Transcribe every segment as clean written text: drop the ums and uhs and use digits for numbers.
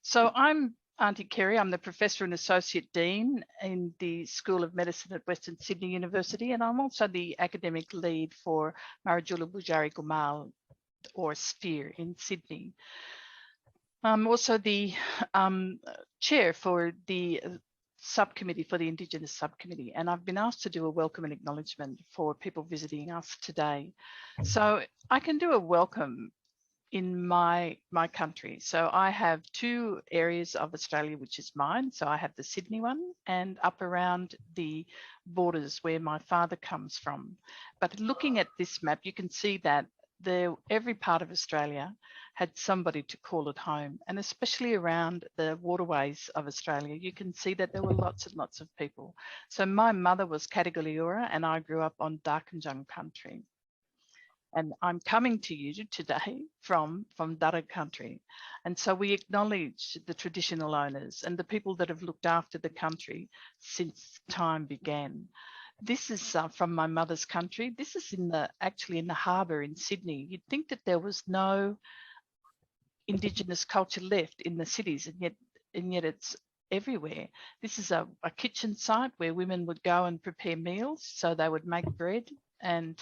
So I'm Auntie Kerry. I'm the Professor and Associate Dean in the School of Medicine at Western Sydney University, and I'm also the academic lead for Marajula Bujari Gumal, or Sphere, in Sydney. I'm also the chair for the subcommittee, for the Indigenous subcommittee, and I've been asked to do a welcome and acknowledgement for people visiting us today. So I can do a welcome in my country. So I have two areas of Australia, which is mine. So I have the Sydney one and up around the borders where my father comes from. But looking at this map, you can see that every part of Australia had somebody to call it home, and especially around the waterways of Australia, you can see that there were lots and lots of people. So my mother was Katagaliura, and I grew up on Darkinjung country. And I'm coming to you today from Darug country. And so we acknowledge the traditional owners and the people that have looked after the country since time began. This is from my mother's country. This is actually in the harbour in Sydney. You'd think that there was no Indigenous culture left in the cities, and yet it's everywhere. This is a kitchen site where women would go and prepare meals. So they would make bread. And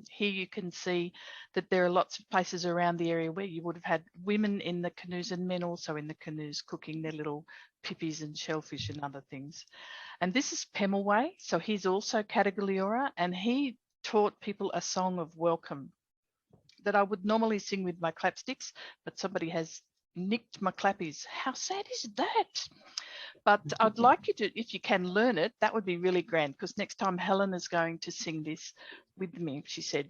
here you can see that there are lots of places around the area where you would have had women in the canoes and men also in the canoes cooking their little pippies and shellfish and other things. And this is Pemulwuy. So he's also Katagaliura, and he taught people a song of welcome that I would normally sing with my clapsticks, but somebody has nicked my clappies. How sad is that? But I'd like you to, if you can learn it, that would be really grand, because next time Helen is going to sing this with me, she said.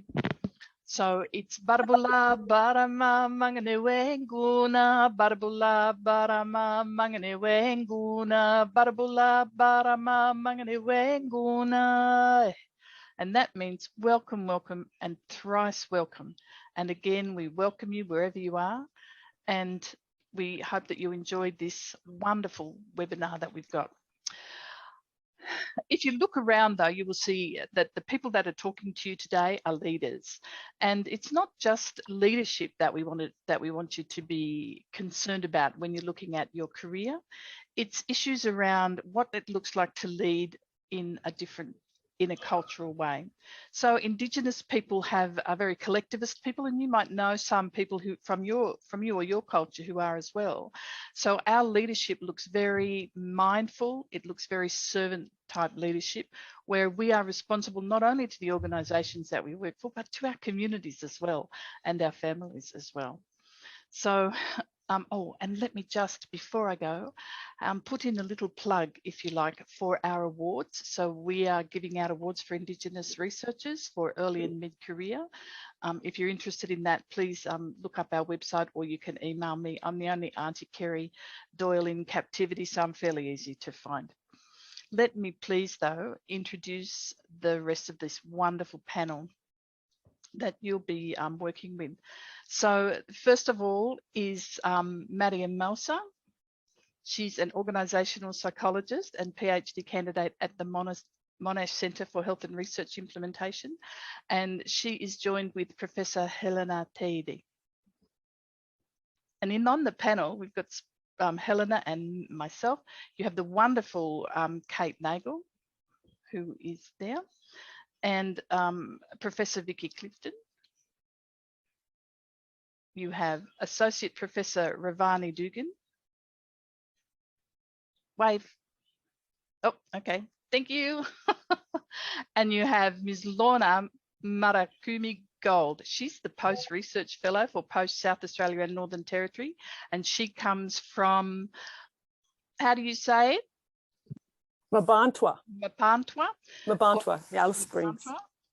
So it's Barabula Barama Mangane Wenguna, Barabula Barama Mangane Wenguna, Barabula Barama Mangane Wenguna. And that means welcome, welcome, and thrice welcome. And again, we welcome you wherever you are. And we hope that you enjoyed this wonderful webinar that we've got. If you look around, though, you will see that the people that are talking to you today are leaders. And it's not just leadership that we want you to be concerned about when you're looking at your career. It's issues around what it looks like to lead in a cultural way. So Indigenous people are very collectivist people, and you might know some people who from you or your culture who are as well. So our leadership looks very mindful. It looks very servant type leadership, where we are responsible not only to the organisations that we work for, but to our communities as well, and our families as well. So and let me just, before I go, put in a little plug, if you like, for our awards. So we are giving out awards for Indigenous researchers for early and mid-career. If you're interested in that, please look up our website, or you can email me. I'm the only Auntie Kerry Doyle in captivity, so I'm fairly easy to find. Let me please, though, introduce the rest of this wonderful panel that you'll be working with. So first of all is Mariam Melsa. She's an organisational psychologist and PhD candidate at the Monash Centre for Health and Research Implementation, and she is joined with Professor Helena Teide. And on the panel, we've got Helena and myself. You have the wonderful Kate Nagel, who is there, and Professor Vicky Clifton. You have Associate Professor Ravani Dugan. Wave. Oh, okay. Thank you. And you have Ms. Lorna Marakumi Gold. She's the Post Research Fellow for Post South Australia and Northern Territory. And she comes from, how do you say it? Mabantwa, Alice Springs.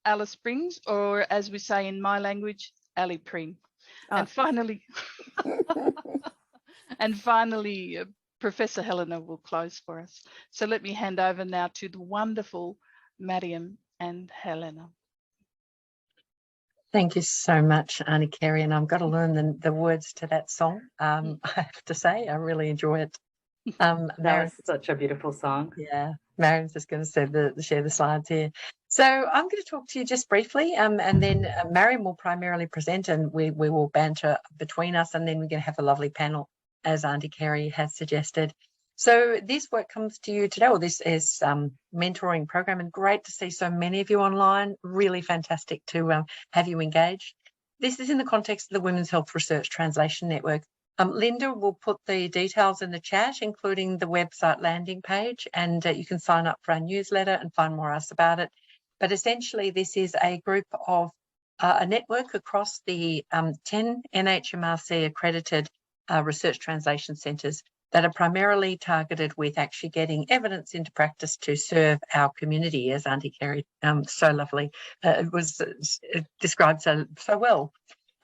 Alice Springs, or as we say in my language, Ali Pring. And finally, Professor Helena will close for us. So let me hand over now to the wonderful Mariam and Helena. Thank you so much, Auntie Kerry, and I've got to learn the words to that song. I have to say, I really enjoy it. That's such a beautiful song. Yeah, Mariam's just going to share the slides here. So I'm going to talk to you just briefly, and then Mariam will primarily present, and we will banter between us, and then we're going to have a lovely panel as Auntie Kerry has suggested. So this work comes to you today, or this is mentoring program, and great to see so many of you online. Really fantastic to have you engaged. This is in the context of the Women's Health Research Translation Network. Linda will put the details in the chat, including the website landing page, and you can sign up for our newsletter and find more us about it. But essentially, this is a group of a network across the 10 NHMRC accredited research translation centres that are primarily targeted with actually getting evidence into practice to serve our community, as Auntie Kerry so lovely was described so well.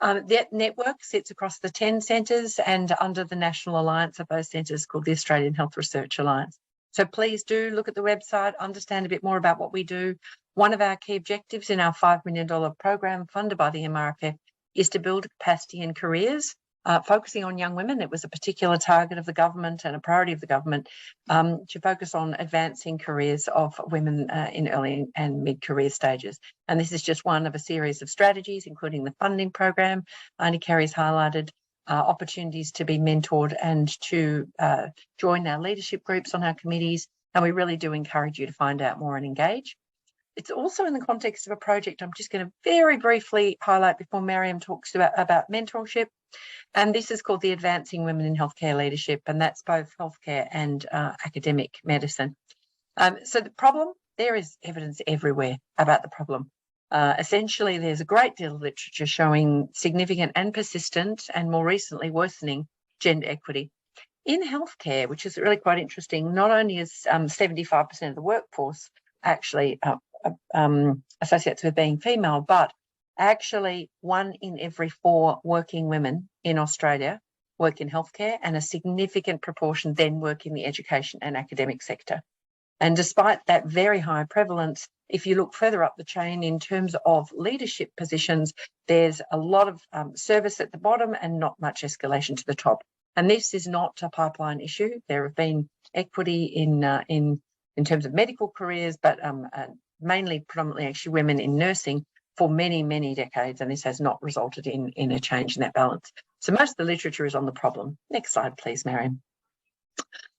That network sits across the 10 centres and under the national alliance of those centres called the Australian Health Research Alliance. So please do look at the website, understand a bit more about what we do. One of our key objectives in our $5 million program funded by the MRFF is to build capacity in careers, focusing on young women. It was a particular target of the government and a priority of the government to focus on advancing careers of women in early and mid-career stages. And this is just one of a series of strategies, including the funding program. Auntie Kerry's highlighted opportunities to be mentored and to join our leadership groups on our committees. And we really do encourage you to find out more and engage. It's also in the context of a project I'm just going to very briefly highlight before Mariam talks about mentorship. And this is called the Advancing Women in Healthcare Leadership, and that's both healthcare and academic medicine. So the problem, there is evidence everywhere about the problem. Essentially, there's a great deal of literature showing significant and persistent and more recently worsening gender equity. In healthcare, which is really quite interesting, not only is 75% of the workforce actually associates with being female, but actually 1 in every 4 working women in Australia work in healthcare, and a significant proportion then work in the education and academic sector. And despite that very high prevalence, if you look further up the chain in terms of leadership positions, there's a lot of service at the bottom and not much escalation to the top. And this is not a pipeline issue. There have been equity in terms of medical careers, but mainly predominantly actually women in nursing for many, many decades, and this has not resulted in a change in that balance. So most of the literature is on the problem. Next slide, please, Mariam.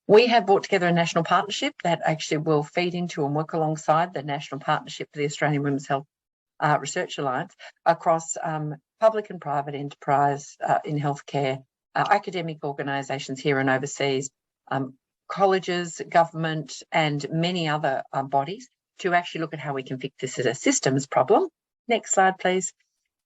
We have brought together a national partnership that actually will feed into and work alongside the National Partnership for the Australian Women's Health Research Alliance across public and private enterprise in healthcare, academic organisations here and overseas, colleges, government, and many other bodies to actually look at how we can fix this as a systems problem. Next slide, please.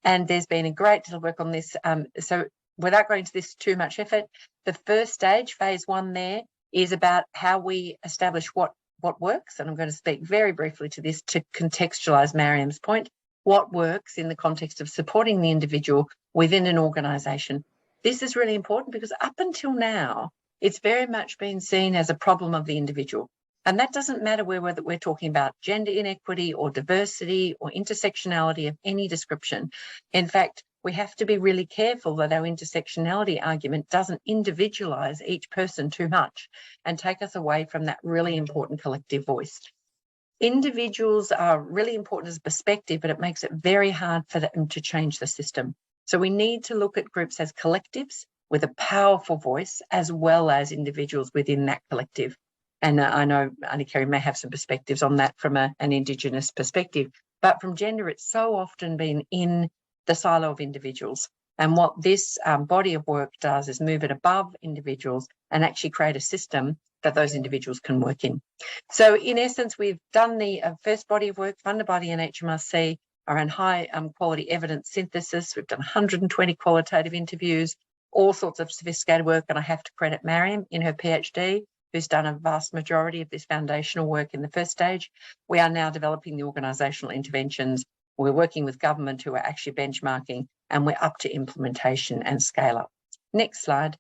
And there's been a great deal of work on this. So without going into this too much effort, the first stage, phase 1 there, is about how we establish what works. And I'm going to speak very briefly to this to contextualise Mariam's point. What works in the context of supporting the individual within an organisation. This is really important because up until now, it's very much been seen as a problem of the individual. And that doesn't matter whether we're talking about gender inequity or diversity or intersectionality of any description. In fact, we have to be really careful that our intersectionality argument doesn't individualise each person too much and take us away from that really important collective voice. Individuals are really important as a perspective, but it makes it very hard for them to change the system. So we need to look at groups as collectives with a powerful voice, as well as individuals within that collective. And I know Auntie Kerry may have some perspectives on that from an Indigenous perspective, but from gender, it's so often been in the silo of individuals. And what this body of work does is move it above individuals and actually create a system that those individuals can work in. So in essence, we've done the first body of work funded by the NHMRC around high quality evidence synthesis. We've done 120 qualitative interviews, all sorts of sophisticated work. And I have to credit Mariam in her PhD, who's done a vast majority of this foundational work in the first stage. We are now developing the organisational interventions. We're working with government who are actually benchmarking, and we're up to implementation and scale up. Next slide.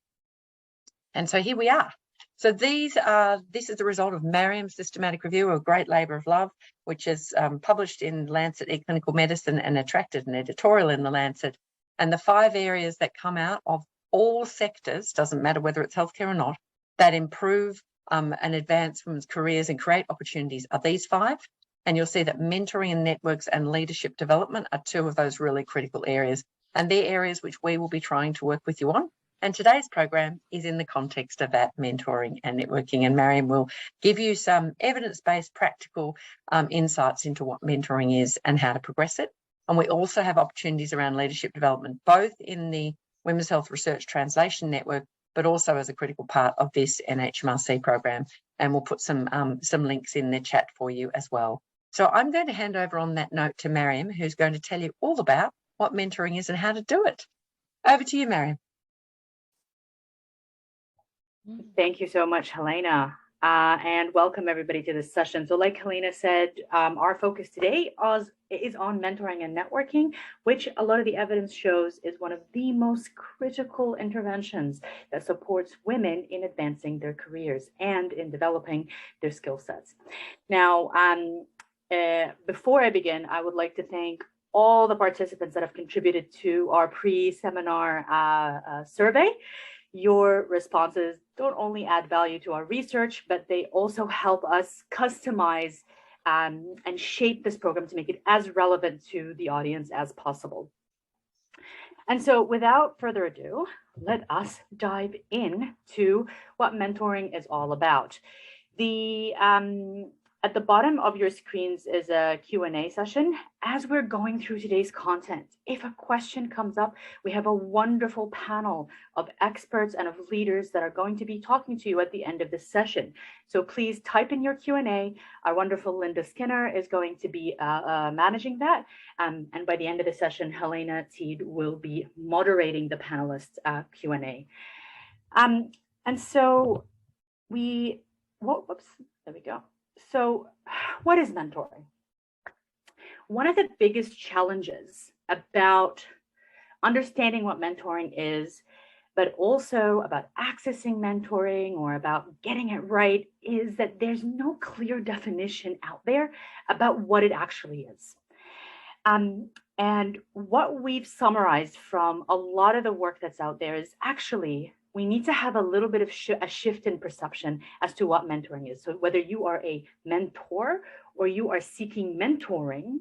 And so here we are. So this is the result of Mariam's systematic review, a great labour of love, which is published in Lancet eClinical Medicine and attracted an editorial in the Lancet. And the 5 areas that come out of all sectors, doesn't matter whether it's healthcare or not, that improve and advance women's careers and create opportunities are these 5. And you'll see that mentoring and networks and leadership development are 2 of those really critical areas. And they're areas which we will be trying to work with you on. And today's program is in the context of that mentoring and networking. And Mariam will give you some evidence-based practical insights into what mentoring is and how to progress it. And we also have opportunities around leadership development, both in the Women's Health Research Translation Network, but also as a critical part of this NHMRC program. And we'll put some links in the chat for you as well. So I'm going to hand over on that note to Mariam, who's going to tell you all about what mentoring is and how to do it. Over to you, Mariam. Thank you so much, Helena, and welcome everybody to this session. So like Helena said, our focus today is on mentoring and networking, which a lot of the evidence shows is one of the most critical interventions that supports women in advancing their careers and in developing their skill sets. Now, before I begin, I would like to thank all the participants that have contributed to our pre-seminar survey. Your responses don't only add value to our research, but they also help us customize and shape this program to make it as relevant to the audience as possible. And so without further ado, let us dive into what mentoring is all about. At the bottom of your screens is a Q&A session. As we're going through today's content, if a question comes up, we have a wonderful panel of experts and of leaders that are going to be talking to you at the end of this session. So please type in your Q&A. Our wonderful Linda Skinner is going to be managing that. And by the end of the session, Helena Teed will be moderating the panelists' Q&A. And so whoops, there we go. So what is mentoring? One of the biggest challenges about understanding what mentoring is, but also about accessing mentoring or about getting it right, is that there's no clear definition out there about what it actually is. And what we've summarized from a lot of the work that's out there is actually we need to have a little bit of a shift in perception as to what mentoring is. So whether you are a mentor or you are seeking mentoring,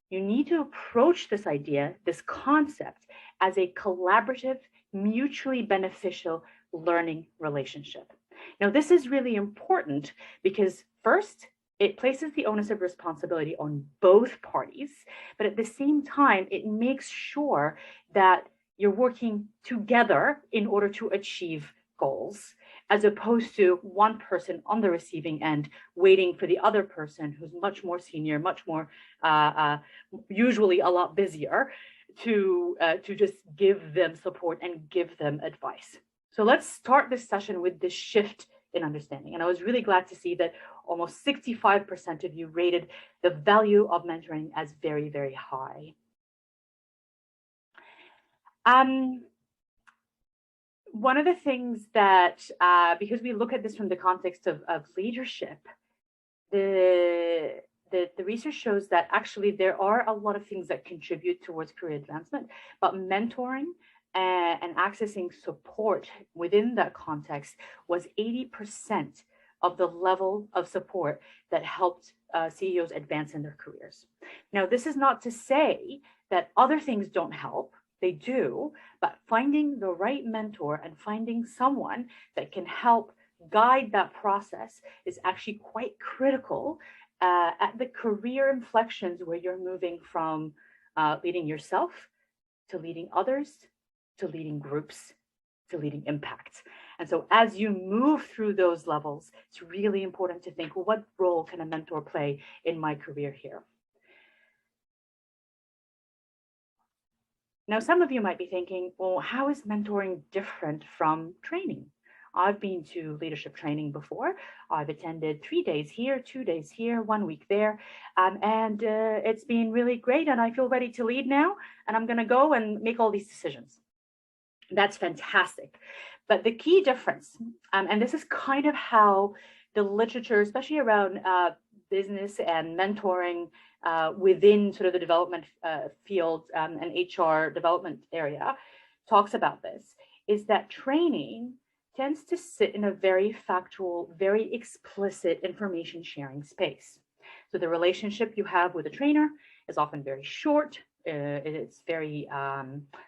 you need to approach this idea, this concept, as a collaborative, mutually beneficial learning relationship. Now, this is really important because first, it places the onus of responsibility on both parties, but at the same time, it makes sure that you're working together in order to achieve goals, as opposed to one person on the receiving end waiting for the other person who's much more senior, much more usually a lot busier to just give them support and give them advice. So let's start this session with this shift in understanding. And I was really glad to see that almost 65% of you rated the value of mentoring as very, very high. One of the things that, because we look at this from the context of leadership, the research shows that actually there are a lot of things that contribute towards career advancement, but mentoring and accessing support within that context was 80% of the level of support that helped CEOs advance in their careers. Now, this is not to say that other things don't help. They do, but finding the right mentor and finding someone that can help guide that process is actually quite critical at the career inflections where you're moving from leading yourself to leading others, to leading groups, to leading impact. And so as you move through those levels, it's really important to think, well, what role can a mentor play in my career here? Now, some of you might be thinking, well, how is mentoring different from training? I've been to leadership training before. I've attended 3 days here, 2 days here, 1 week there, and it's been really great, and I feel ready to lead now, and I'm going to go and make all these decisions. That's fantastic. But the key difference, and this is kind of how the literature, especially around business and mentoring within sort of the development field and HR development area, talks about this, is that training tends to sit in a very factual, very explicit information sharing space. So the relationship you have with a trainer is often very short, it's very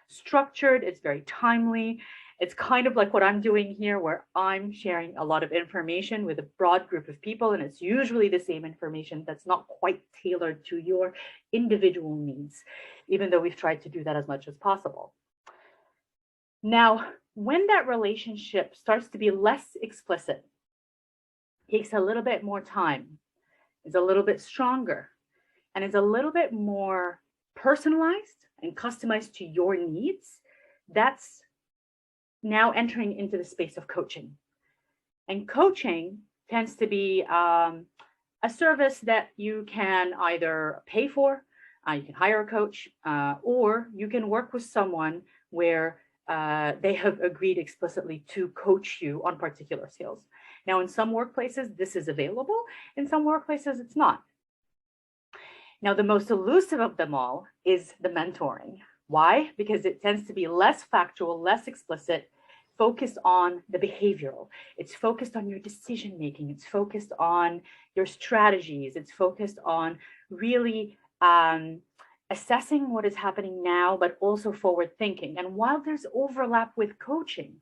structured, it's very timely, It's kind of like what I'm doing here, where I'm sharing a lot of information with a broad group of people, and it's usually the same information that's not quite tailored to your individual needs, even though we've tried to do that as much as possible. Now, when that relationship starts to be less explicit, takes a little bit more time, is a little bit stronger, and is a little bit more personalized and customized to your needs, that's now entering into the space of coaching. And coaching tends to be a service that you can either pay for, you can hire a coach, or you can work with someone where they have agreed explicitly to coach you on particular skills. Now, in some workplaces, this is available. In some workplaces, it's not. Now, the most elusive of them all is the mentoring. Why? Because it tends to be less factual, less explicit, focused on the behavioral. It's focused on your decision making. It's focused on your strategies. It's focused on really assessing what is happening now, but also forward thinking. And while there's overlap with coaching,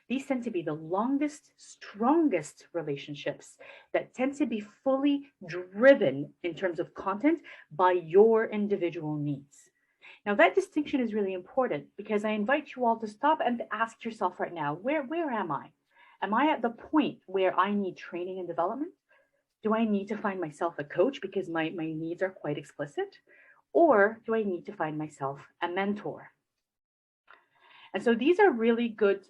these tend to be the longest, strongest relationships that tend to be fully driven in terms of content by your individual needs. Now, that distinction is really important because I invite you all to stop and to ask yourself right now, where am I? Am I at the point where I need training and development? Do I need to find myself a coach because my needs are quite explicit? Or do I need to find myself a mentor? And so these are really good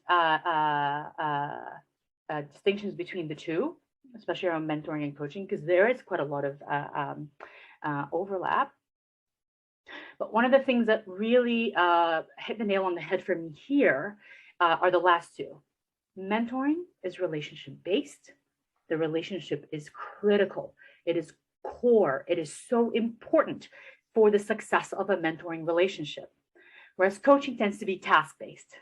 distinctions between the two, especially around mentoring and coaching, because there is quite a lot of overlap. But one of the things that really hit the nail on the head for me here are the last two. Mentoring is relationship-based. The relationship is critical. It is core. It is so important for the success of a mentoring relationship. Whereas coaching tends to be task-based.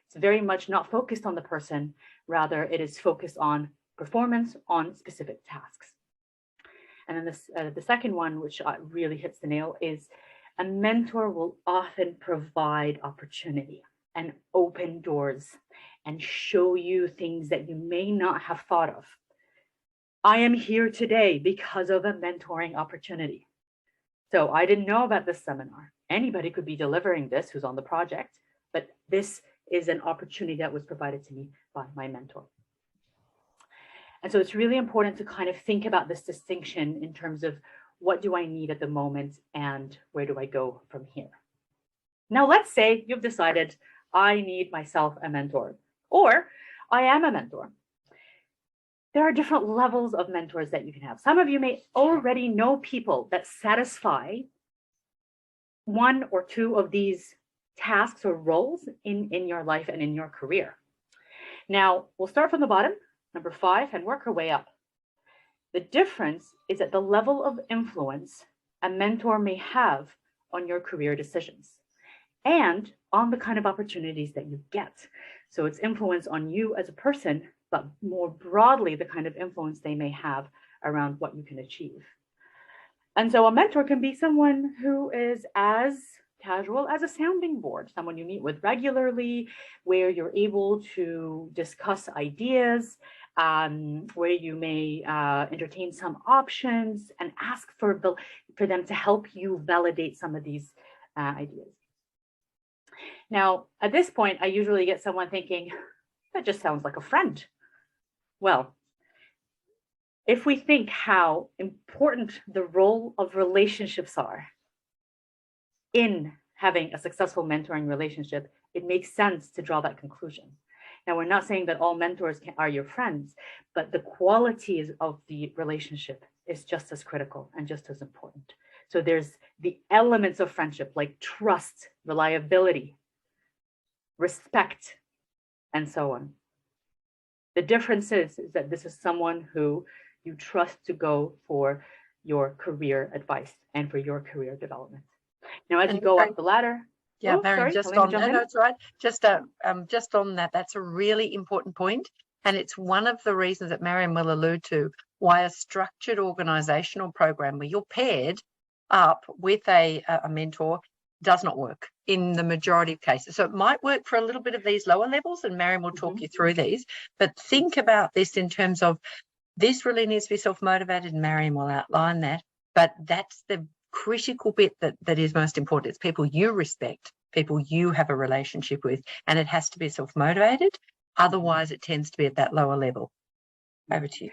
It's very much not focused on the person. Rather, it is focused on performance on specific tasks. And then the second one, which really hits the nail, is a mentor will often provide opportunity and open doors and show you things that you may not have thought of. I am here today because of a mentoring opportunity. So I didn't know about this seminar. Anybody could be delivering this who's on the project, but this is an opportunity that was provided to me by my mentor. And so it's really important to kind of think about this distinction in terms of what do I need at the moment and where do I go from here? Now, let's say you've decided I need myself a mentor, or I am a mentor. There are different levels of mentors that you can have. Some of you may already know people that satisfy one or two of these tasks or roles in your life and in your career. Now, we'll start from the bottom, number 5, and work our way up. The difference is at the level of influence a mentor may have on your career decisions and on the kind of opportunities that you get. So it's influence on you as a person, but more broadly, the kind of influence they may have around what you can achieve. And so a mentor can be someone who is as casual as a sounding board, someone you meet with regularly, where you're able to discuss ideas, where you may entertain some options and ask for them to help you validate some of these ideas. Now, at this point, I usually get someone thinking, that just sounds like a friend. Well, if we think how important the role of relationships are in having a successful mentoring relationship, it makes sense to draw that conclusion. Now, we're not saying that all mentors are your friends, but the qualities of the relationship is just as critical and just as important. So there's the elements of friendship like trust, reliability, respect, and so on. The difference is that this is someone who you trust to go for your career advice and for your career development. Now, as you go up the ladder. Yeah, Marion, just on that, that's right. Just on that, that's a really important point. And it's one of the reasons that Marion will allude to why a structured organizational program where you're paired up with a mentor does not work in the majority of cases. So it might work for a little bit of these lower levels, and Mariam will talk you through these, but think about this in terms of this really needs to be self-motivated, and Mariam will outline that, but that's the critical bit that is most important. It's people you respect, people you have a relationship with, and it has to be self-motivated. Otherwise, it tends to be at that lower level. Over to you.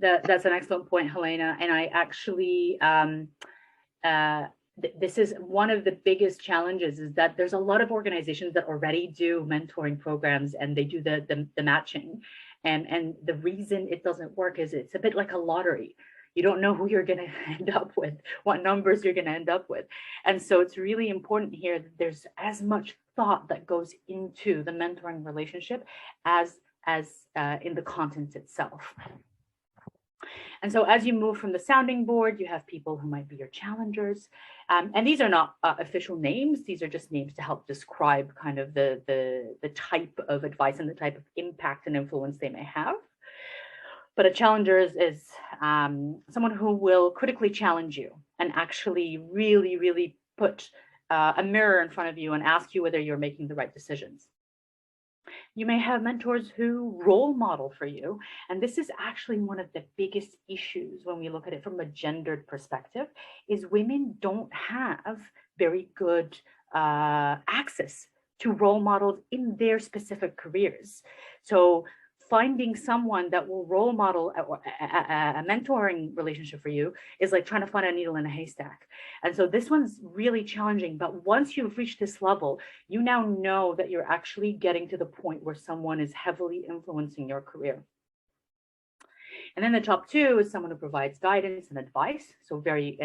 That's an excellent point, Helena. And I actually, this is one of the biggest challenges, is that there's a lot of organizations that already do mentoring programs, and they do the matching. And the reason it doesn't work is it's a bit like a lottery. You don't know who you're going to end up with, what numbers you're going to end up with. And so it's really important here that there's as much thought that goes into the mentoring relationship as in the content itself. And so as you move from the sounding board, you have people who might be your challengers. And these are not official names. These are just names to help describe kind of the type of advice and the type of impact and influence they may have. But a challenger is someone who will critically challenge you and actually really, really put a mirror in front of you and ask you whether you're making the right decisions. You may have mentors who role model for you. And this is actually one of the biggest issues when we look at it from a gendered perspective, is women don't have very good access to role models in their specific careers. So finding someone that will role model a mentoring relationship for you is like trying to find a needle in a haystack. And so this one's really challenging. But once you've reached this level, you now know that you're actually getting to the point where someone is heavily influencing your career. And then the top two is someone who provides guidance and advice. So very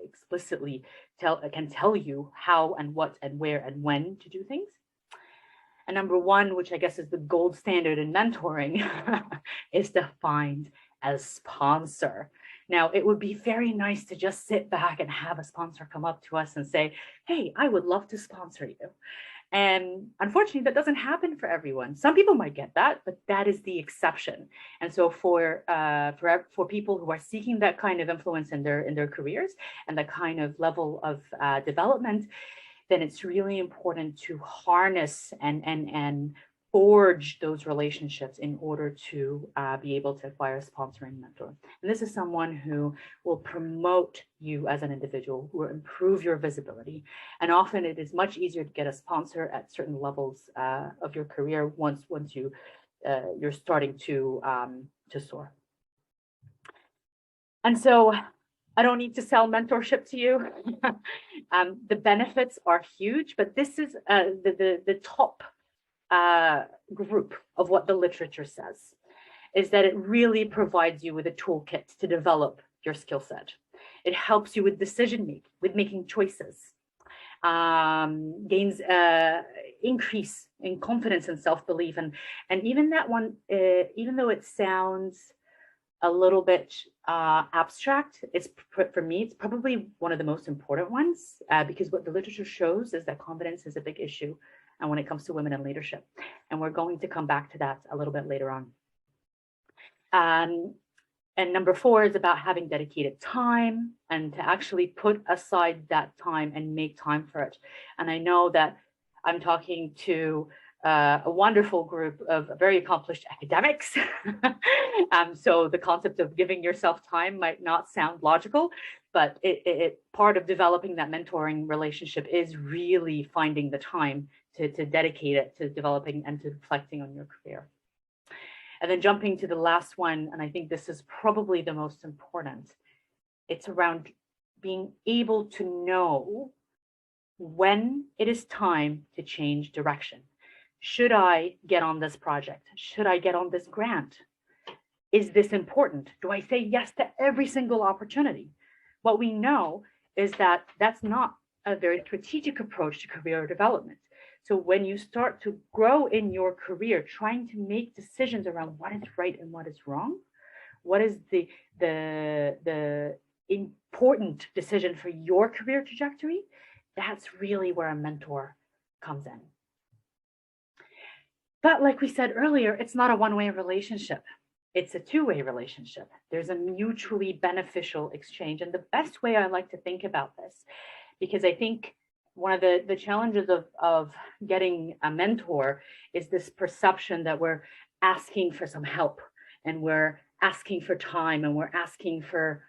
explicitly can tell you how and what and where and when to do things. And number one, which I guess is the gold standard in mentoring, is defined as sponsor. Now, it would be very nice to just sit back and have a sponsor come up to us and say, hey, I would love to sponsor you. And unfortunately, that doesn't happen for everyone. Some people might get that, but that is the exception. And so for people who are seeking that kind of influence in their careers and that kind of level of development, then it's really important to harness and forge those relationships in order to be able to acquire a sponsoring mentor. And this is someone who will promote you as an individual, who will improve your visibility. And often it is much easier to get a sponsor at certain levels of your career once you're starting to soar. And so I don't need to sell mentorship to you. The benefits are huge, but this is the top group of what the literature says, is that it really provides you with a toolkit to develop your skill set. It helps you with decision making, with making choices, gains increase in confidence and self-belief. And even that one, even though it sounds a little bit abstract, it's for me, it's probably one of the most important ones, because what the literature shows is that confidence is a big issue, and when it comes to women in leadership, and we're going to come back to that a little bit later on. And number four is about having dedicated time and to actually put aside that time and make time for it. And I know that I'm talking to a wonderful group of very accomplished academics. So the concept of giving yourself time might not sound logical, but part of developing that mentoring relationship is really finding the time to dedicate it to developing and to reflecting on your career. And then jumping to the last one, and I think this is probably the most important, it's around being able to know when it is time to change direction. Should I get on this project? Should I get on this grant? Is this important? Do I say yes to every single opportunity? What we know is that that's not a very strategic approach to career development. So when you start to grow in your career, trying to make decisions around what is right and what is wrong, what is the important decision for your career trajectory, that's really where a mentor comes in. But like we said earlier, it's not a one-way relationship. It's a two-way relationship. There's a mutually beneficial exchange. And the best way I like to think about this, because I think one of the challenges of getting a mentor is this perception that we're asking for some help, and we're asking for time, and we're asking for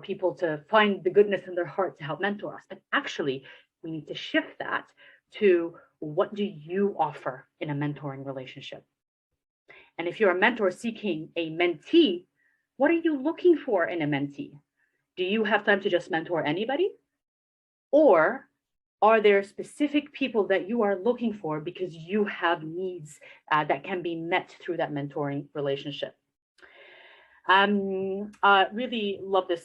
people to find the goodness in their heart to help mentor us. But actually, we need to shift that to, what do you offer in a mentoring relationship? And if you're a mentor seeking a mentee, what are you looking for in a mentee? Do you have time to just mentor anybody? Or are there specific people that you are looking for because you have needs that can be met through that mentoring relationship? Really love this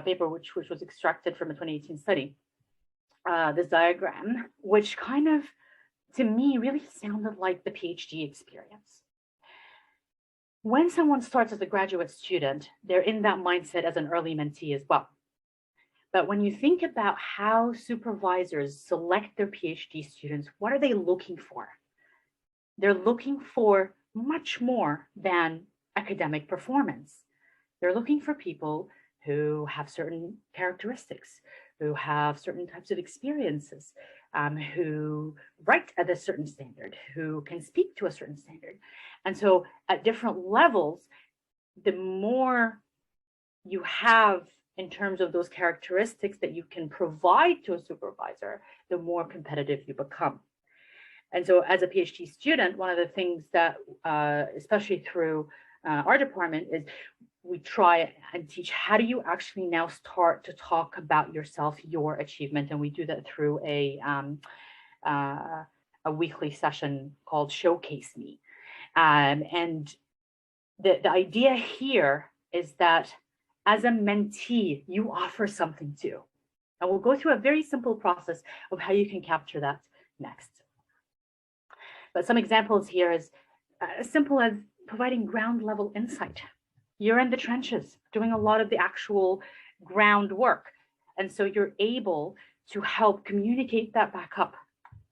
paper, which was extracted from a 2018 study. This diagram, which kind of, to me, really sounded like the PhD experience. When someone starts as a graduate student, they're in that mindset as an early mentee as well. But when you think about how supervisors select their PhD students, what are they looking for? They're looking for much more than academic performance. They're looking for people who have certain characteristics, who have certain types of experiences, who write at a certain standard, who can speak to a certain standard. And so at different levels, the more you have in terms of those characteristics that you can provide to a supervisor, the more competitive you become. And so as a PhD student, one of the things that, especially through our department, is we try and teach, how do you actually now start to talk about yourself, your achievement? And we do that through a weekly session called Showcase Me. And the idea here is that as a mentee, you offer something too. And we'll go through a very simple process of how you can capture that next. But some examples here is as simple as providing ground level insight. You're in the trenches, doing a lot of the actual groundwork. And so you're able to help communicate that back up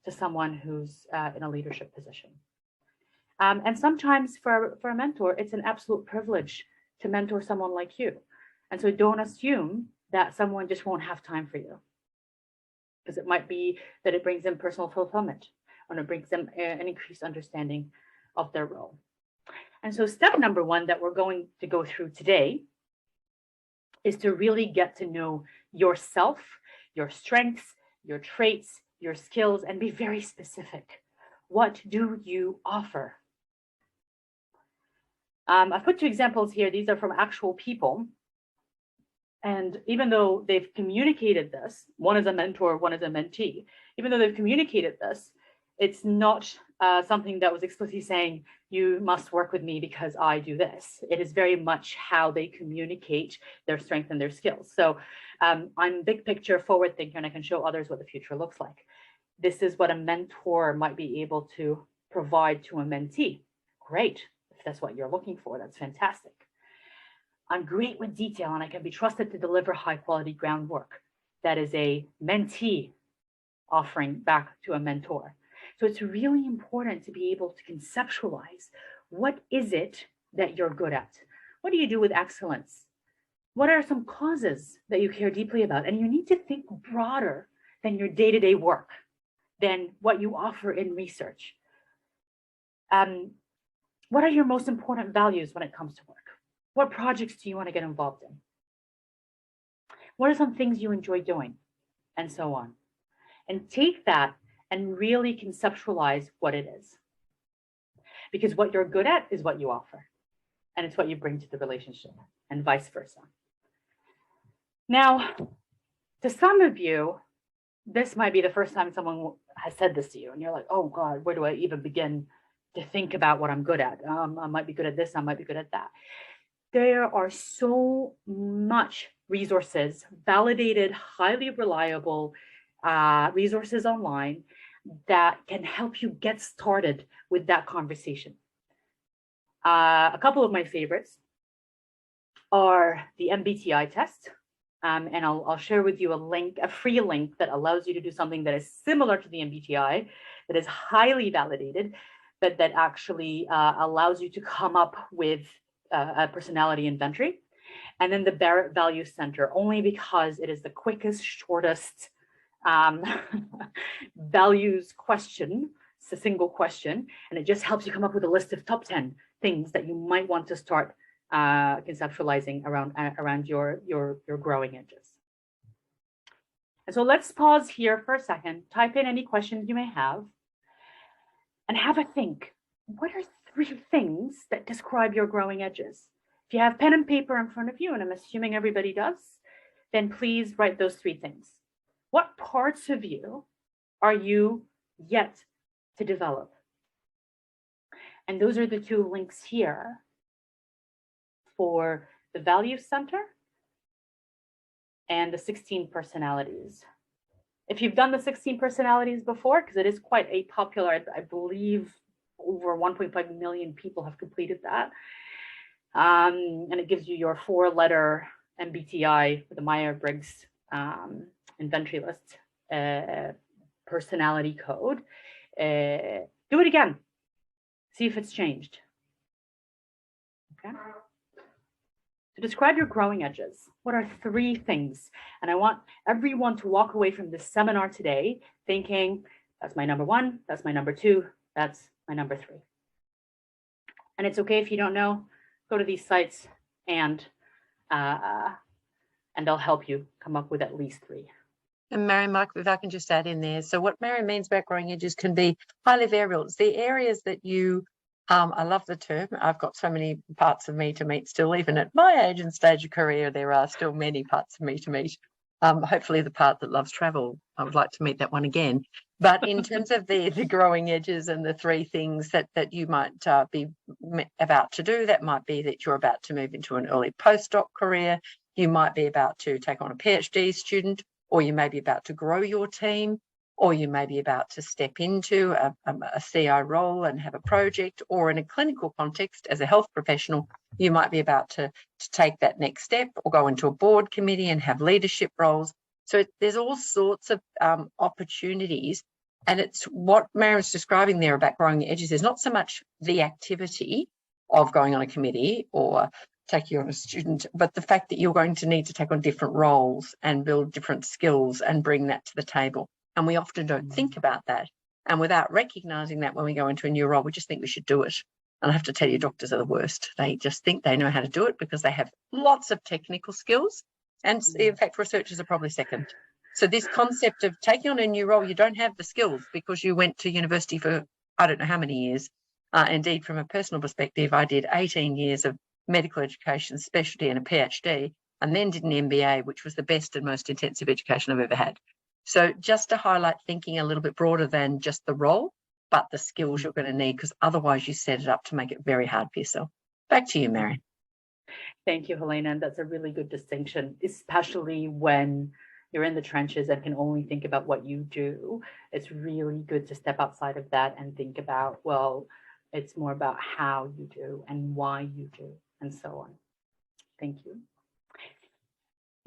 to someone who's in a leadership position. And sometimes for a mentor, it's an absolute privilege to mentor someone like you. And so don't assume that someone just won't have time for you, because it might be that it brings them personal fulfillment, or it brings them an increased understanding of their role. And so step number one that we're going to go through today is to really get to know yourself, your strengths, your traits, your skills, and be very specific. What do you offer? I've put two examples here. These are from actual people. And even though they've communicated this, one is a mentor, one is a mentee, even though they've communicated this, it's not something that was explicitly saying, you must work with me because I do this. It is very much how they communicate their strength and their skills. So I'm big picture, forward thinker, and I can show others what the future looks like. This is what a mentor might be able to provide to a mentee. Great. If that's what you're looking for, that's fantastic. I'm great with detail and I can be trusted to deliver high quality groundwork. That is a mentee offering back to a mentor. So it's really important to be able to conceptualize, what is it that you're good at? What do you do with excellence? What are some causes that you care deeply about? And you need to think broader than your day-to-day work, than what you offer in research. What are your most important values when it comes to work? What projects do you want to get involved in? What are some things you enjoy doing? And so on. And take that and really conceptualize what it is. Because what you're good at is what you offer. And it's what you bring to the relationship, and vice versa. Now, to some of you, this might be the first time someone has said this to you, and you're like, oh God, where do I even begin to think about what I'm good at? I might be good at this, I might be good at that. There are so much resources, validated, highly reliable resources online that can help you get started with that conversation. A couple of my favorites are the MBTI test. And I'll share with you a link, a free link that allows you to do something that is similar to the MBTI, that is highly validated, but that actually allows you to come up with a personality inventory. And then the Barrett Value Center, only because it is the quickest, shortest values question. It's a single question, and it just helps you come up with a list of top 10 things that you might want to start conceptualizing around your growing edges. And so let's pause here for a second, type in any questions you may have, and have a think. What are 3 things that describe your growing edges? If you have pen and paper in front of you, and I'm assuming everybody does, then please write those 3 things. What parts of you are you yet to develop? And those are the 2 links here for the Value Center and the 16 personalities. If you've done the 16 personalities before, because it is quite a popular, I believe over 1.5 million people have completed that. And it gives you your 4-letter MBTI for the Myers-Briggs inventory list personality code. Do it again. See if it's changed. Okay. To describe your growing edges, what are 3 things? And I want everyone to walk away from this seminar today thinking, that's my number 1, that's my number 2, that's my number 3. And it's okay if you don't know, go to these sites and they'll help you come up with at least 3. And Mary, Mike, if I can just add in there. So what Mary means about growing edges can be highly variable. It's the areas that you, I love the term. I've got so many parts of me to meet still, even at my age and stage of career, there are still many parts of me to meet. Hopefully the part that loves travel, I would like to meet that one again. But in terms of the growing edges and the 3 things that you might be about to do, that might be that you're about to move into an early postdoc career. You might be about to take on a PhD student, or you may be about to grow your team, or you may be about to step into a CI role and have a project, or in a clinical context as a health professional, you might be about to take that next step or go into a board committee and have leadership roles. So there's all sorts of opportunities. And it's what Mary's describing there about growing edges is not so much the activity of going on a committee or taking on a student, but the fact that you're going to need to take on different roles and build different skills and bring that to the table. And we often don't think about that. And without recognizing that when we go into a new role, we just think we should do it. And I have to tell you, doctors are the worst. They just think they know how to do it because they have lots of technical skills. And in fact, researchers are probably second. So this concept of taking on a new role, you don't have the skills because you went to university for, I don't know how many years. Indeed, from a personal perspective, I did 18 years of medical education, specialty and a PhD, and then did an MBA, which was the best and most intensive education I've ever had. So just to highlight thinking a little bit broader than just the role, but the skills you're going to need, because otherwise you set it up to make it very hard for yourself. Back to you, Mary. Thank you, Helena. And that's a really good distinction, especially when you're in the trenches and can only think about what you do. It's really good to step outside of that and think about, well, it's more about how you do and why you do and so on. Thank you.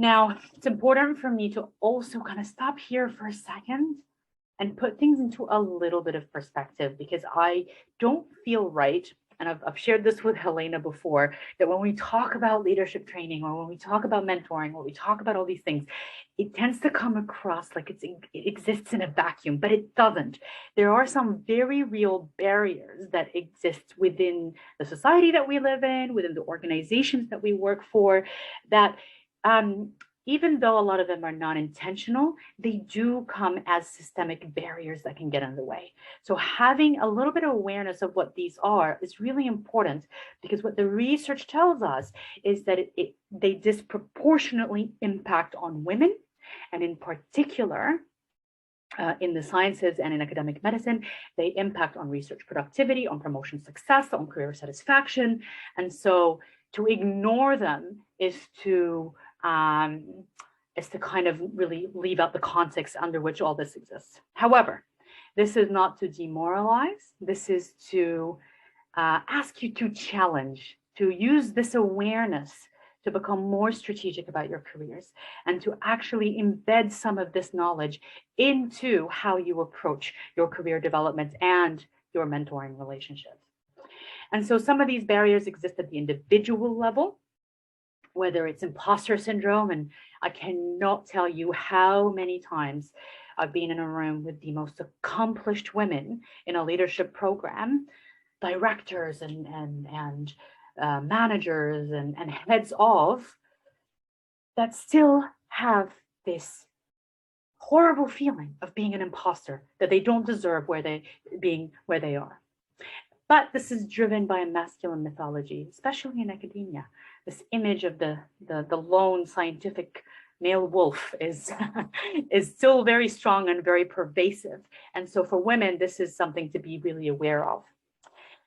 Now, it's important for me to also kind of stop here for a second and put things into a little bit of perspective, because I don't feel right, and I've shared this with Helena before, that when we talk about leadership training or when we talk about mentoring or we talk about all these things, it tends to come across like it exists in a vacuum, but it doesn't. There are some very real barriers that exist within the society that we live in, within the organizations that we work for, that even though a lot of them are non-intentional, they do come as systemic barriers that can get in the way. So having a little bit of awareness of what these are is really important, because what the research tells us is that they disproportionately impact on women, and in particular, in the sciences and in academic medicine, they impact on research productivity, on promotion success, on career satisfaction. And so to ignore them is to kind of really leave out the context under which all this exists. However, this is not to demoralize. This is to ask you to challenge, to use this awareness to become more strategic about your careers and to actually embed some of this knowledge into how you approach your career development and your mentoring relationships. And so some of these barriers exist at the individual level, whether it's imposter syndrome, and I cannot tell you how many times I've been in a room with the most accomplished women in a leadership program, directors and managers and heads of, that still have this horrible feeling of being an imposter, that they don't deserve where they are. But this is driven by a masculine mythology, especially in academia. This image of the lone scientific male wolf is is still very strong and very pervasive. And so for women, this is something to be really aware of.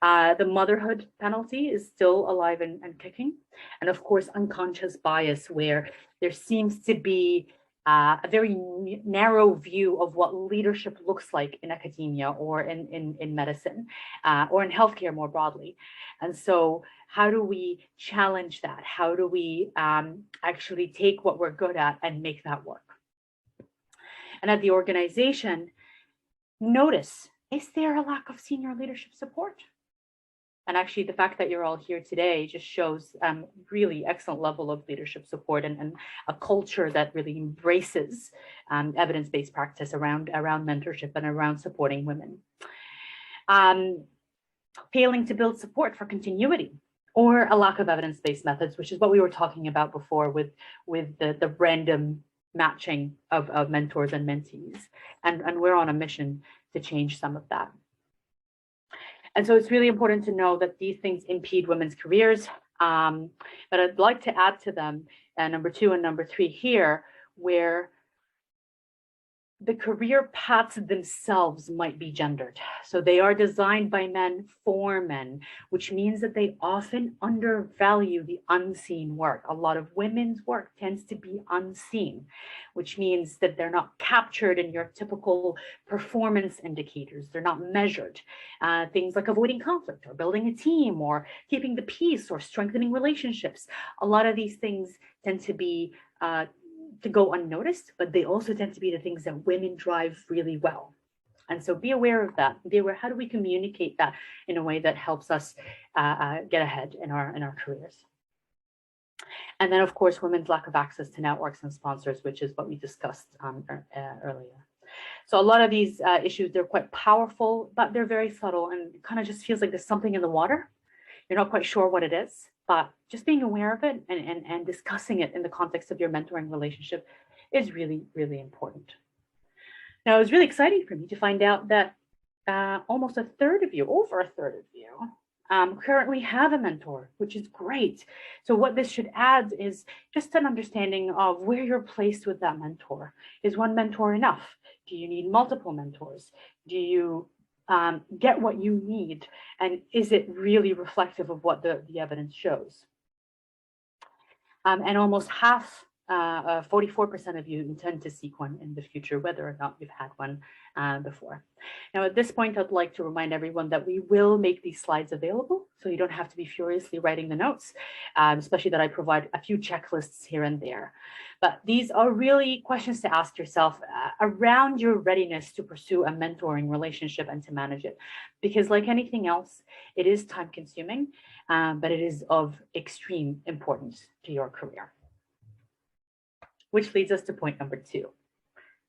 The motherhood penalty is still alive and kicking. And of course, unconscious bias, where there seems to be a very narrow view of what leadership looks like in academia or in medicine or in healthcare more broadly. And so how do we challenge that? How do we actually take what we're good at and make that work? And at the organization, notice, is there a lack of senior leadership support? And actually, the fact that you're all here today just shows really excellent level of leadership support and a culture that really embraces evidence-based practice around mentorship and around supporting women. Failing to build support for continuity, or a lack of evidence-based methods, which is what we were talking about before with the random matching of mentors and mentees. And we're on a mission to change some of that. And so it's really important to know that these things impede women's careers. But I'd like to add to them number 2 and number 3 here, where the career paths themselves might be gendered. So they are designed by men for men, which means that they often undervalue the unseen work. A lot of women's work tends to be unseen, which means that they're not captured in your typical performance indicators. They're not measured. Things like avoiding conflict or building a team or keeping the peace or strengthening relationships. A lot of these things tend to be to go unnoticed, but they also tend to be the things that women drive really well. And so be aware of that. Be aware, how do we communicate that in a way that helps us get ahead in our careers? And then, of course, women's lack of access to networks and sponsors, which is what we discussed earlier. So a lot of these issues, they're quite powerful, but they're very subtle, and it kind of just feels like there's something in the water. You're not quite sure what it is, but just being aware of it and discussing it in the context of your mentoring relationship is really, really important. Now, it was really exciting for me to find out that almost a third of you, over a third of you, currently have a mentor, which is great. So what this should add is just an understanding of where you're placed with that mentor. Is one mentor enough? Do you need multiple mentors? Do you get what you need? And is it really reflective of what the evidence shows? And almost half, 44% of you intend to seek one in the future, whether or not you've had one before. Now, at this point, I'd like to remind everyone that we will make these slides available, so you don't have to be furiously writing the notes, especially that I provide a few checklists here and there. But these are really questions to ask yourself around your readiness to pursue a mentoring relationship and to manage it. Because like anything else, it is time consuming, but it is of extreme importance to your career. Which leads us to point number 2,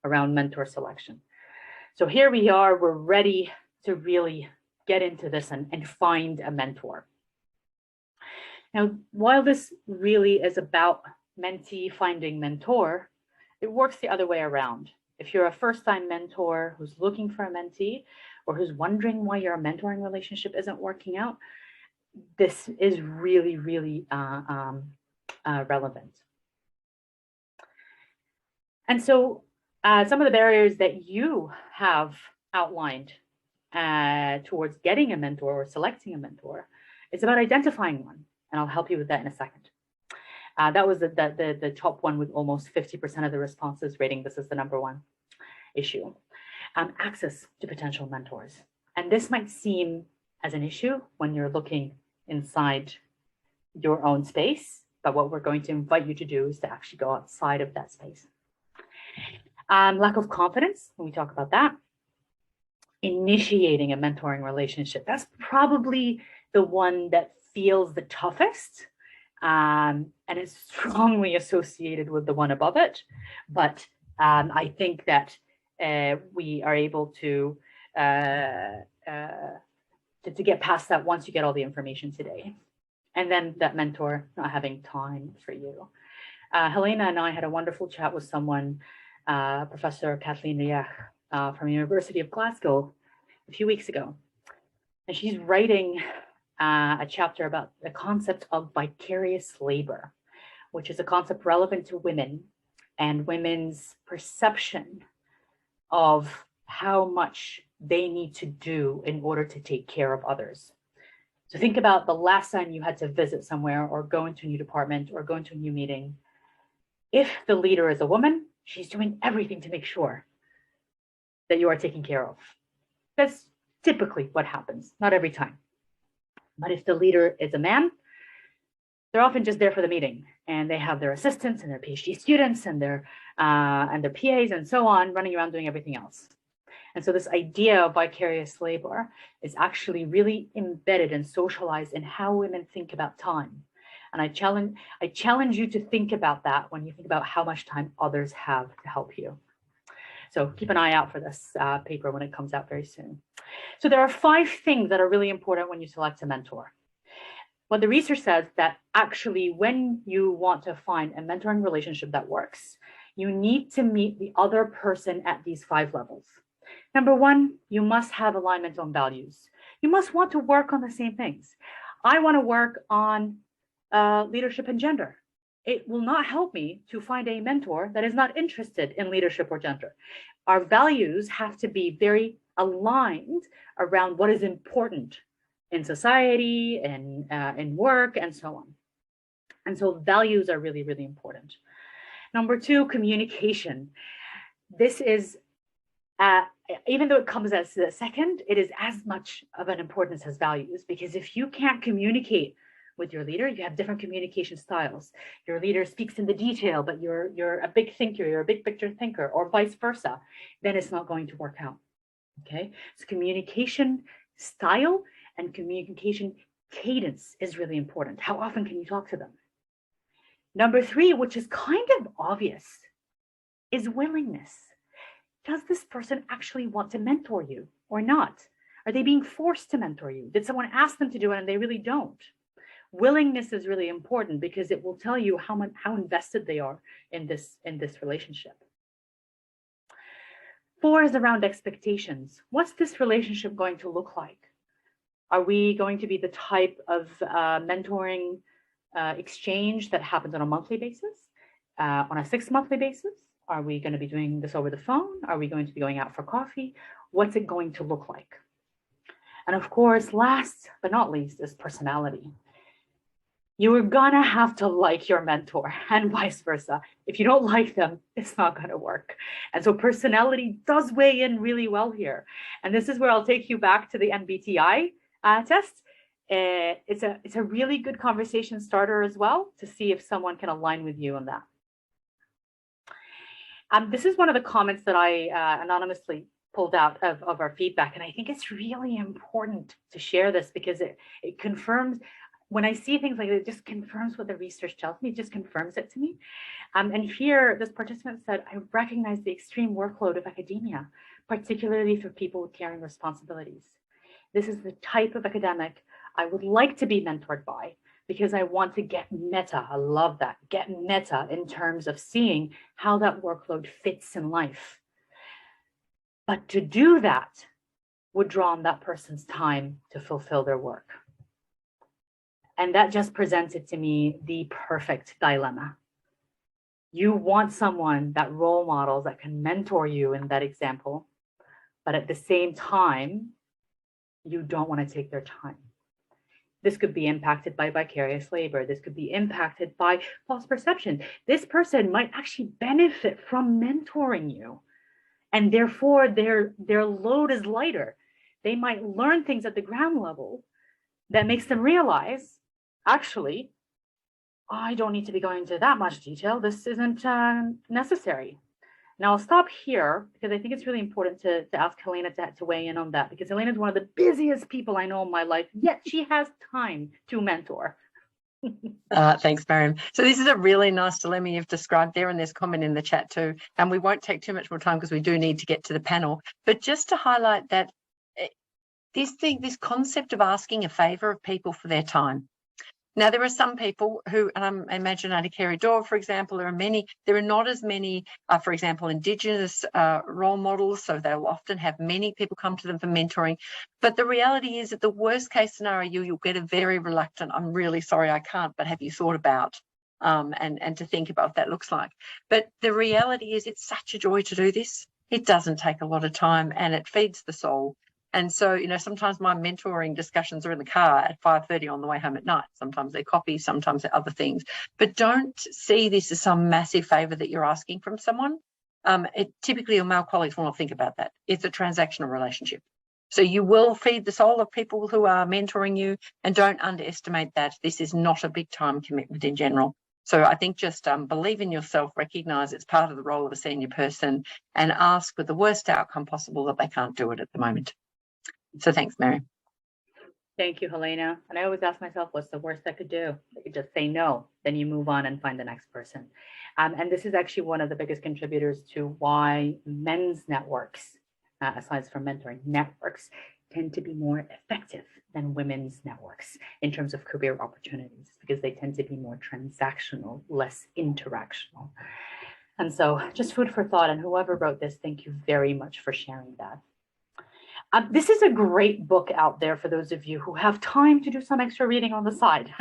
around mentor selection. So here we are, we're ready to really get into this and find a mentor. Now, while this really is about mentee finding mentor, it works the other way around. If you're a first-time mentor who's looking for a mentee or who's wondering why your mentoring relationship isn't working out, this is really, really relevant. And so some of the barriers that you have outlined towards getting a mentor or selecting a mentor, it's about identifying one. And I'll help you with that in a second. That was the top one with almost 50% of the responses rating this as the number 1 issue. Access to potential mentors. And this might seem as an issue when you're looking inside your own space, but what we're going to invite you to do is to actually go outside of that space. Lack of confidence, when we talk about that. Initiating a mentoring relationship, that's probably the one that feels the toughest, and is strongly associated with the one above it. But I think that we are able to get past that once you get all the information today. And then that mentor not having time for you. Helena and I had a wonderful chat with someone, Professor Kathleen Riach from the University of Glasgow a few weeks ago. And she's writing a chapter about the concept of vicarious labor, which is a concept relevant to women and women's perception of how much they need to do in order to take care of others. So think about the last time you had to visit somewhere or go into a new department or go into a new meeting. If the leader is a woman, she's doing everything to make sure that you are taken care of. That's typically what happens, not every time. But if the leader is a man, they're often just there for the meeting, and they have their assistants and their PhD students and their PAs and so on running around doing everything else. And so this idea of vicarious labor is actually really embedded and socialized in how women think about time. And I challenge you to think about that when you think about how much time others have to help you. So keep an eye out for this paper when it comes out very soon. So there are 5 things that are really important when you select a mentor. What the research says that actually when you want to find a mentoring relationship that works, you need to meet the other person at these 5 levels. Number 1, you must have alignment on values. You must want to work on the same things. I want to work on leadership and gender. It will not help me to find a mentor that is not interested in leadership or gender. Our values have to be very aligned around what is important in society and in work and so on. And so values are really, really important. Number 2, communication. This is, even though it comes as the second, it is as much of an importance as values, because if you can't communicate with your leader, you have different communication styles. Your leader speaks in the detail, but you're a big thinker, you're a big picture thinker, or vice versa, then it's not going to work out. Okay, so communication style and communication cadence is really important. How often can you talk to them? Number 3, which is kind of obvious, is willingness. Does this person actually want to mentor you or not? Are they being forced to mentor you? Did someone ask them to do it and they really don't? Willingness is really important because it will tell you how invested they are in this relationship. 4 is around expectations. What's this relationship going to look like? Are we going to be the type of mentoring exchange that happens on a monthly basis, on a 6-monthly basis? Are we going to be doing this over the phone? Are we going to be going out for coffee? What's it going to look like? And of course, last but not least is personality. You are gonna have to like your mentor and vice versa. If you don't like them, it's not gonna work. And so personality does weigh in really well here. And this is where I'll take you back to the MBTI test. It's a really good conversation starter as well to see if someone can align with you on that. This is one of the comments that I anonymously pulled out of our feedback. And I think it's really important to share this because it confirms, when I see things like that, it just confirms what the research tells me, it just confirms it to me. And here, this participant said, I recognize the extreme workload of academia, particularly for people with caring responsibilities. This is the type of academic I would like to be mentored by because I want to get meta. I love that, get meta in terms of seeing how that workload fits in life. But to do that would draw on that person's time to fulfill their work. And that just presented to me the perfect dilemma. You want someone that role models, that can mentor you in that example, but at the same time, you don't want to take their time. This could be impacted by vicarious labor. This could be impacted by false perception. This person might actually benefit from mentoring you, and therefore their load is lighter. They might learn things at the ground level that makes them realize, actually, I don't need to be going into that much detail. This isn't necessary. Now I'll stop here because I think it's really important to ask Helena to weigh in on that, because Helena is one of the busiest people I know in my life, yet she has time to mentor. Thanks, Mariam. So this is a really nice dilemma you've described there, and there's comment in the chat too. And we won't take too much more time because we do need to get to the panel. But just to highlight that this concept of asking a favour of people for their time. Now, there are some people who, and I imagine Auntie Kerry Daw, for example, there are not as many, for example, Indigenous role models, so they'll often have many people come to them for mentoring. But the reality is that the worst case scenario, you'll get a very reluctant, I'm really sorry I can't, but have you thought about, and to think about what that looks like. But the reality is it's such a joy to do this. It doesn't take a lot of time and it feeds the soul. And so, sometimes my mentoring discussions are in the car at 5:30 on the way home at night. Sometimes they're coffee, sometimes they're other things. But don't see this as some massive favour that you're asking from someone. Typically, your male colleagues will not think about that. It's a transactional relationship. So you will feed the soul of people who are mentoring you, and don't underestimate that. This is not a big time commitment in general. So I think just believe in yourself, recognise it's part of the role of a senior person, and ask with the worst outcome possible that they can't do it at the moment. So thanks, Mary. Thank you, Helena. And I always ask myself, what's the worst I could do? I could just say no, then you move on and find the next person. And this is actually one of the biggest contributors to why men's networks, aside from mentoring, networks tend to be more effective than women's networks in terms of career opportunities, because they tend to be more transactional, less interactional. And so just food for thought. And whoever wrote this, thank you very much for sharing that. This is a great book out there for those of you who have time to do some extra reading on the side.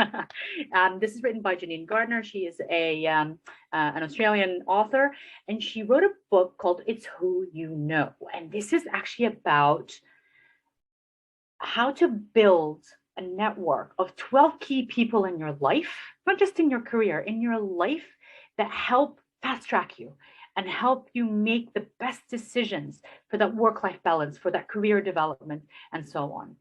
This is written by Janine Gardner. She is an Australian author, and she wrote a book called It's Who You Know. And this is actually about how to build a network of 12 key people in your life, not just in your career, in your life, that help fast track you and help you make the best decisions for that work-life balance, for that career development, and so on.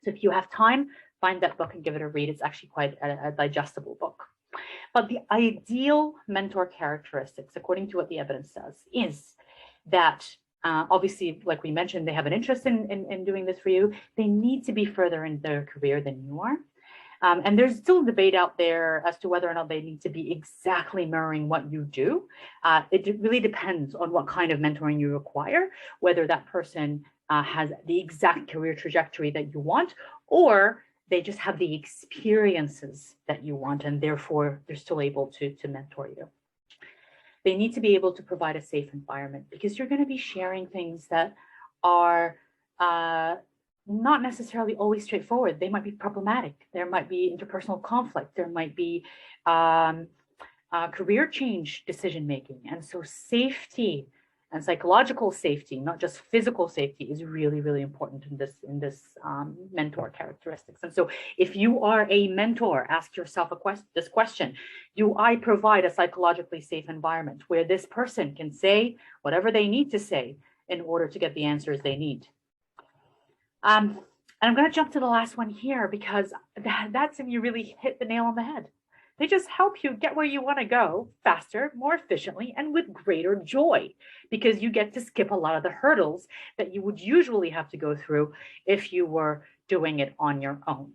So if you have time, find that book and give it a read. It's actually quite a digestible book. But the ideal mentor characteristics, according to what the evidence says, is that obviously, like we mentioned, they have an interest in doing this for you. They need to be further in their career than you are. And there's still debate out there as to whether or not they need to be exactly mirroring what you do. It really depends on what kind of mentoring you require, whether that person has the exact career trajectory that you want, or they just have the experiences that you want, and therefore they're still able to mentor you. They need to be able to provide a safe environment, because you're going to be sharing things that are not necessarily always straightforward. They might be problematic. There might be interpersonal conflict. There might be career change decision-making. And so safety and psychological safety, not just physical safety, is really, really important in this mentor characteristics. And so if you are a mentor, ask yourself this question: do I provide a psychologically safe environment where this person can say whatever they need to say in order to get the answers they need? And I'm going to jump to the last one here, because that's when you really hit the nail on the head. They just help you get where you want to go faster, more efficiently, and with greater joy, because you get to skip a lot of the hurdles that you would usually have to go through if you were doing it on your own.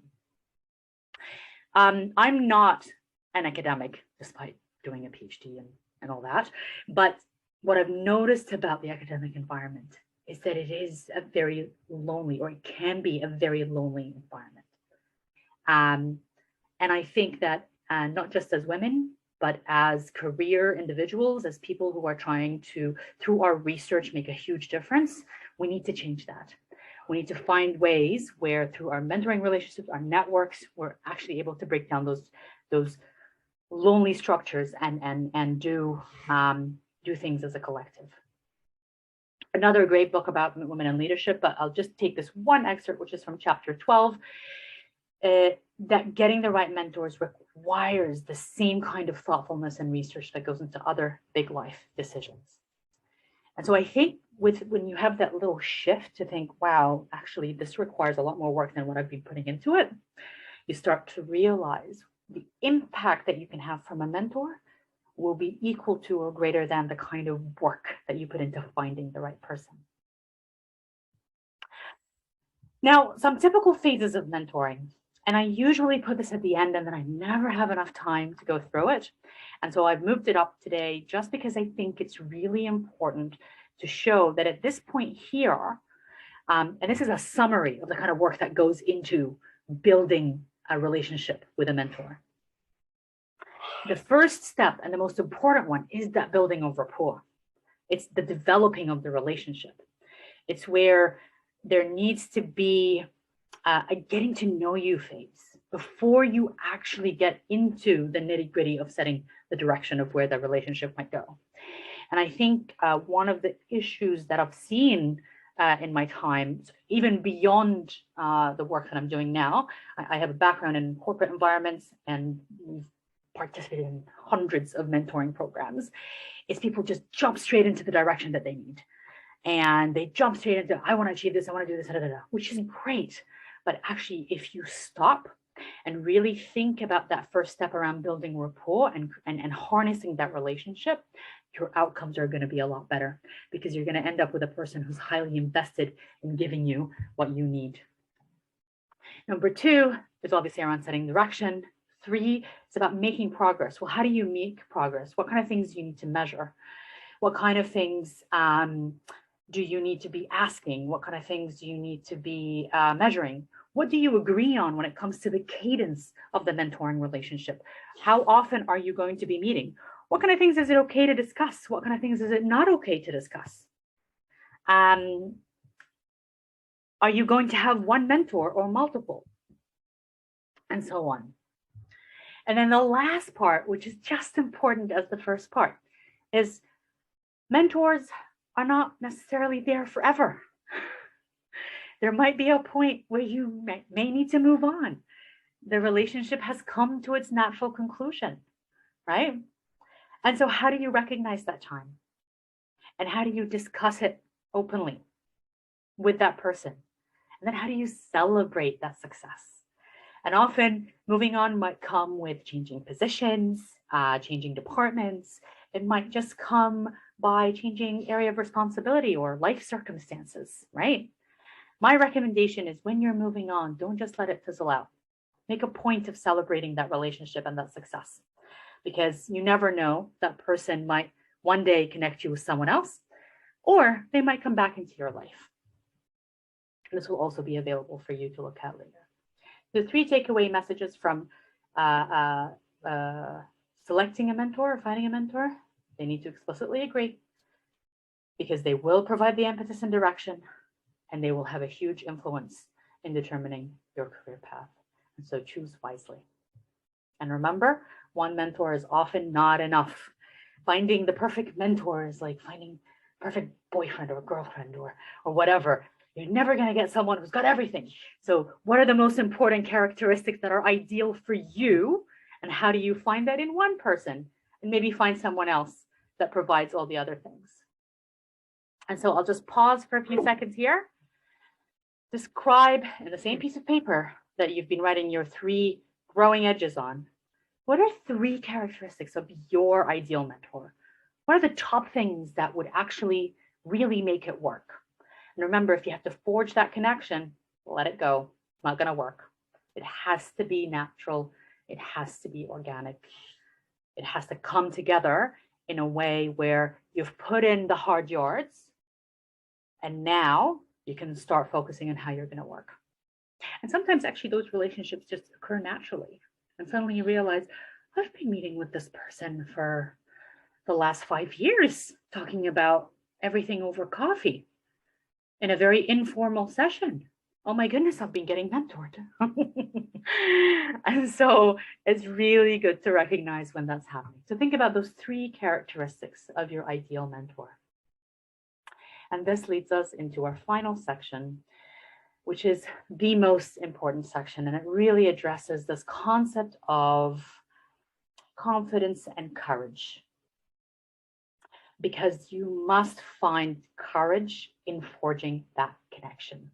I'm not an academic, despite doing a PhD and all that. But what I've noticed about the academic environment is that it is a very lonely, or it can be a very lonely environment. And I think that not just as women, but as career individuals, as people who are trying to, through our research, make a huge difference, we need to change that. We need to find ways where, through our mentoring relationships, our networks, we're actually able to break down those lonely structures and do things as a collective. Another great book about women in leadership, but I'll just take this one excerpt, which is from chapter 12, that getting the right mentors requires the same kind of thoughtfulness and research that goes into other big life decisions. And so I think when you have that little shift to think, wow, actually, this requires a lot more work than what I've been putting into it, you start to realize the impact that you can have from a mentor will be equal to or greater than the kind of work that you put into finding the right person. Now, some typical phases of mentoring. And I usually put this at the end, and then I never have enough time to go through it. And so I've moved it up today just because I think it's really important to show that at this point here, and this is a summary of the kind of work that goes into building a relationship with a mentor. The first step and the most important one is that building of rapport. It's the developing of the relationship. It's where there needs to be a getting to know you phase before you actually get into the nitty-gritty of setting the direction of where the relationship might go. And I think one of the issues that I've seen in my time, even beyond the work that I'm doing now, I have a background in corporate environments and we've participated in hundreds of mentoring programs, is people just jump straight into the direction that they need. And they jump straight into, I want to achieve this, I want to do this, which is great. But actually, if you stop and really think about that first step around building rapport and harnessing that relationship, your outcomes are going to be a lot better because you're going to end up with a person who's highly invested in giving you what you need. Number 2 is obviously around setting direction. 3, it's about making progress. Well, how do you make progress? What kind of things do you need to measure? What kind of things do you need to be asking? What kind of things do you need to be measuring? What do you agree on when it comes to the cadence of the mentoring relationship? How often are you going to be meeting? What kind of things is it okay to discuss? What kind of things is it not okay to discuss? Are you going to have one mentor or multiple? And so on. And then the last part, which is just important as the first part, is mentors are not necessarily there forever. There might be a point where you may need to move on. The relationship has come to its natural conclusion, right? And so how do you recognize that time? And how do you discuss it openly with that person? And then how do you celebrate that success? And often moving on might come with changing positions, changing departments. It might just come by changing area of responsibility or life circumstances, right? My recommendation is when you're moving on, don't just let it fizzle out. Make a point of celebrating that relationship and that success, because you never know, that person might one day connect you with someone else, or they might come back into your life. This will also be available for you to look at later. The 3 takeaway messages from selecting a mentor or finding a mentor: they need to explicitly agree, because they will provide the impetus and direction, and they will have a huge influence in determining your career path. And so choose wisely. And remember, one mentor is often not enough. Finding the perfect mentor is like finding a perfect boyfriend or girlfriend or whatever. You're never going to get someone who's got everything. So what are the most important characteristics that are ideal for you? And how do you find that in one person? And maybe find someone else that provides all the other things. And so I'll just pause for a few seconds here. Describe in the same piece of paper that you've been writing your 3 growing edges on. What are 3 characteristics of your ideal mentor? What are the top things that would actually really make it work? And remember, if you have to forge that connection, let it go. It's not going to work. It has to be natural. It has to be organic. It has to come together in a way where you've put in the hard yards, and now you can start focusing on how you're going to work. And sometimes actually those relationships just occur naturally. And suddenly you realize, I've been meeting with this person for the last 5 years, talking about everything over coffee in a very informal session. Oh my goodness, I've been getting mentored. And so it's really good to recognize when that's happening. So think about those 3 characteristics of your ideal mentor. And this leads us into our final section, which is the most important section. And it really addresses this concept of confidence and courage. Because you must find courage in forging that connection.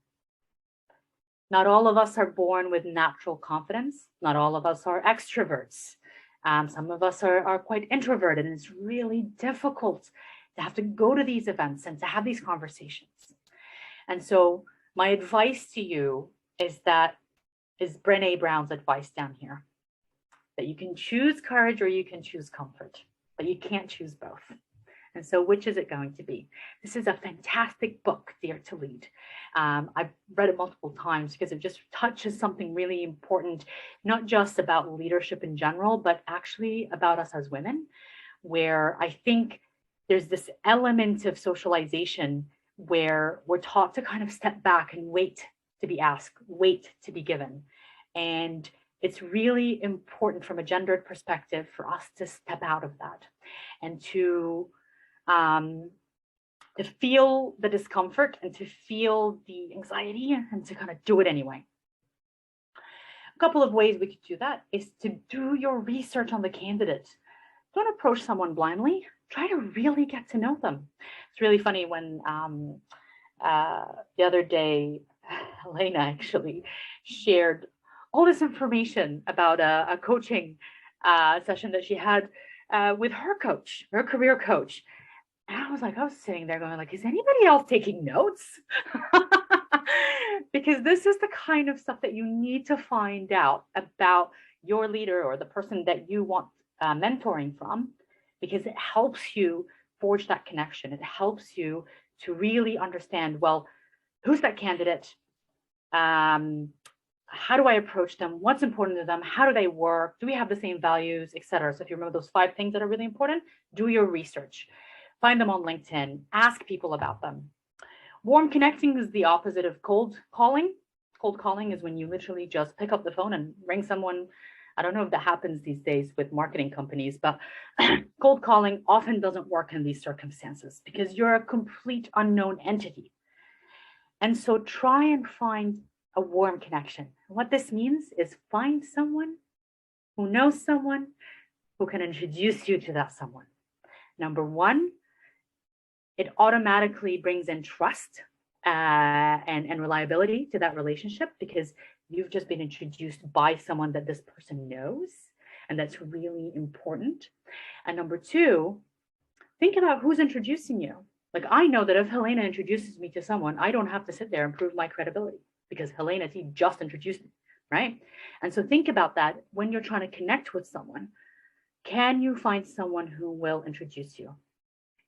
Not all of us are born with natural confidence. Not all of us are extroverts. Some of us are quite introverted, and it's really difficult to have to go to these events and to have these conversations. And so my advice to you is that is Brené Brown's advice down here, that you can choose courage or you can choose comfort, but you can't choose both. And so which is it going to be? This is a fantastic book, Dare to Lead. I've read it multiple times because it just touches something really important, not just about leadership in general, but actually about us as women, where I think there's this element of socialization where we're taught to kind of step back and wait to be asked, wait to be given. And it's really important from a gendered perspective for us to step out of that and to feel the discomfort and to feel the anxiety and to kind of do it anyway. A couple of ways we could do that is to do your research on the candidate. Don't approach someone blindly. Try to really get to know them. It's really funny when the other day, Helena actually shared all this information about a coaching session that she had with her coach, her career coach. And I was sitting there going like, is anybody else taking notes? Because this is the kind of stuff that you need to find out about your leader or the person that you want mentoring from, because it helps you forge that connection. It helps you to really understand, well, who's that candidate? How do I approach them? What's important to them? How do they work? Do we have the same values, etc.? So if you remember those 5 things that are really important, do your research. Find them on LinkedIn. Ask people about them. Warm connecting is the opposite of cold calling. Cold calling is when you literally just pick up the phone and ring someone. I don't know if that happens these days with marketing companies, but cold calling often doesn't work in these circumstances because you're a complete unknown entity. And so try and find a warm connection. What this means is find someone who knows someone who can introduce you to that someone. Number one, it automatically brings in trust and reliability to that relationship because you've just been introduced by someone that this person knows, and that's really important. And number two, think about who's introducing you. Like, I know that if Helena introduces me to someone, I don't have to sit there and prove my credibility because Helena T just introduced me, right? And so think about that when you're trying to connect with someone. Can you find someone who will introduce you?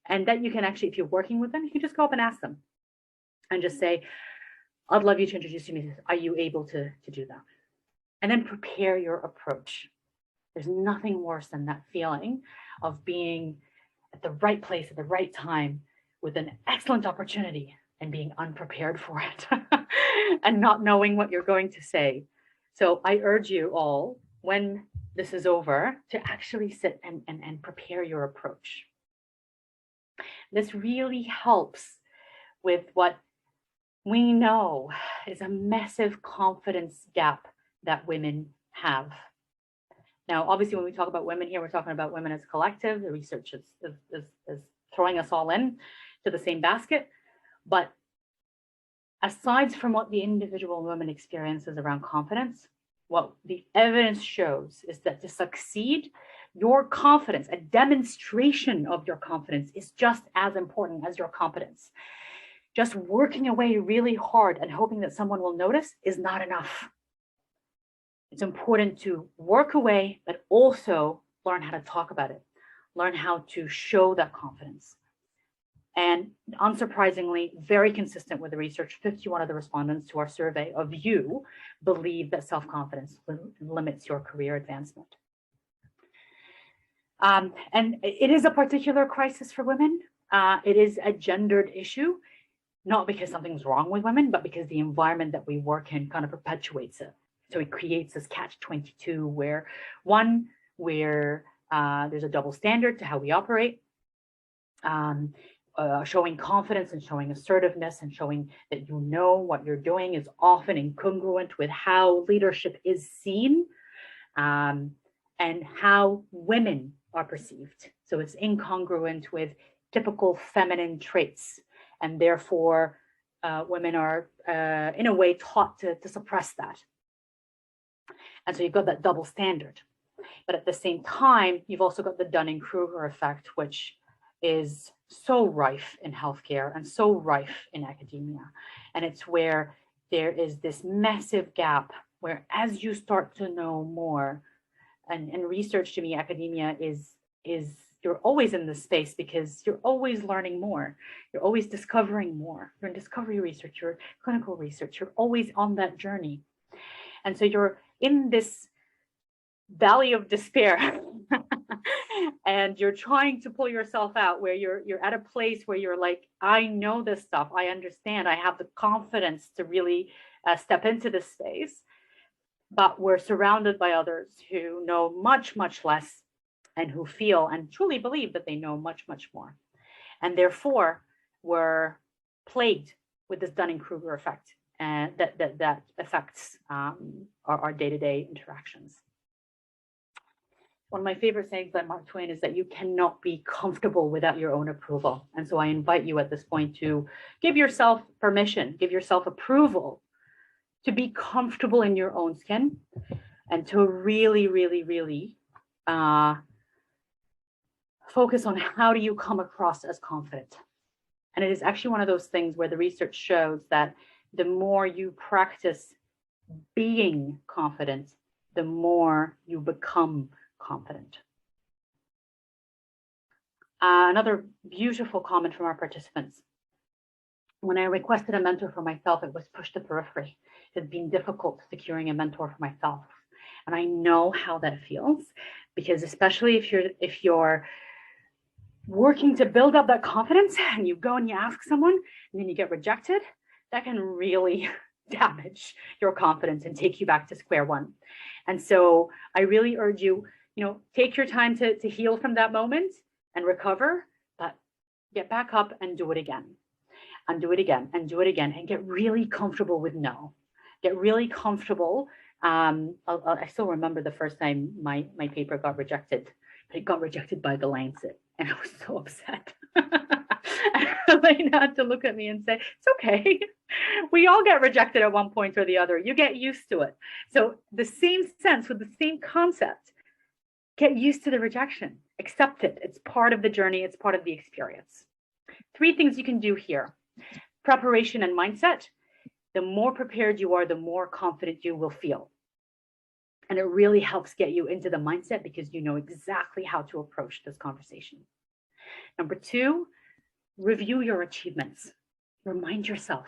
And that you can actually, if you're working with them, you can just go up and ask them and just say, I'd love you to introduce me. Are you able to do that? And then prepare your approach. There's nothing worse than that feeling of being at the right place at the right time with an excellent opportunity and being unprepared for it and not knowing what you're going to say. So I urge you all, when this is over, to actually sit and prepare your approach. This really helps with what we know is a massive confidence gap that women have. Now, obviously, when we talk about women here, we're talking about women as a collective. The research is throwing us all in to the same basket. But aside from what the individual woman experiences around confidence, what the evidence shows is that to succeed, your confidence, a demonstration of your confidence, is just as important as your competence. Just working away really hard and hoping that someone will notice is not enough. It's important to work away, but also learn how to talk about it, learn how to show that confidence. And unsurprisingly, very consistent with the research, 51 of the respondents to our survey of you believe that self-confidence limits your career advancement. And it is a particular crisis for women. It is a gendered issue, not because something's wrong with women, but because the environment that we work in kind of perpetuates it. So it creates this catch-22 where there's a double standard to how we operate. Showing confidence and showing assertiveness and showing that you know what you're doing is often incongruent with how leadership is seen and how women are perceived. So it's incongruent with typical feminine traits, and therefore women are in a way taught to suppress that. And so you've got that double standard. But at the same time, you've also got the Dunning-Kruger effect, which is so rife in healthcare and so rife in academia. And it's where there is this massive gap where as you start to know more, and research to me, academia is you're always in this space because you're always learning more. You're always discovering more. You're in discovery research, you're clinical research, you're always on that journey. And so you're in this valley of despair and you're trying to pull yourself out, where you're at a place where you're like, I know this stuff, I understand, I have the confidence to really step into this space, but we're surrounded by others who know much, much less, and who feel and truly believe that they know much, much more. And therefore, we're plagued with this Dunning-Kruger effect, and that affects our day-to-day interactions. One of my favorite sayings by Mark Twain is that you cannot be comfortable without your own approval. And so I invite you at this point to give yourself permission, give yourself approval to be comfortable in your own skin, and to really, really, really focus on how do you come across as confident. And it is actually one of those things where the research shows that the more you practice being confident, the more you become confident. Another beautiful comment from our participants. When I requested a mentor for myself, it was pushed to periphery. It has been difficult securing a mentor for myself. And I know how that feels, because especially if you're working to build up that confidence and you go and you ask someone and then you get rejected, that can really damage your confidence and take you back to square one. And so I really urge you, take your time to heal from that moment and recover, but get back up and do it again, and do it again, and do it again, and get really comfortable with no. Get really comfortable. I still remember the first time my paper got rejected, but it got rejected by the Lancet. And I was so upset. Elena had to look at me and say, it's okay. We all get rejected at one point or the other. You get used to it. So the same sense with the same concept, get used to the rejection, accept it. It's part of the journey. It's part of the experience. 3 things you can do here. Preparation and mindset. The more prepared you are, the more confident you will feel. And it really helps get you into the mindset because you know exactly how to approach this conversation. Number 2, review your achievements. Remind yourself,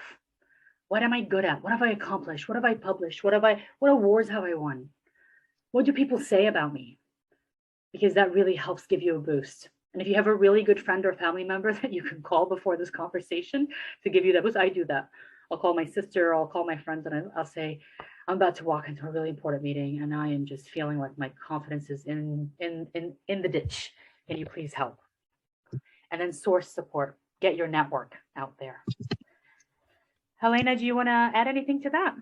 what am I good at? What have I accomplished? What have I published? What awards have I won? What do people say about me? Because that really helps give you a boost. And if you have a really good friend or family member that you can call before this conversation to give you that boost, I do that. I'll call my sister, I'll call my friends, and I'll say, I'm about to walk into a really important meeting and I am just feeling like my confidence is in the ditch. Can you please help? And then source support, get your network out there. Helena, do you want to add anything to that?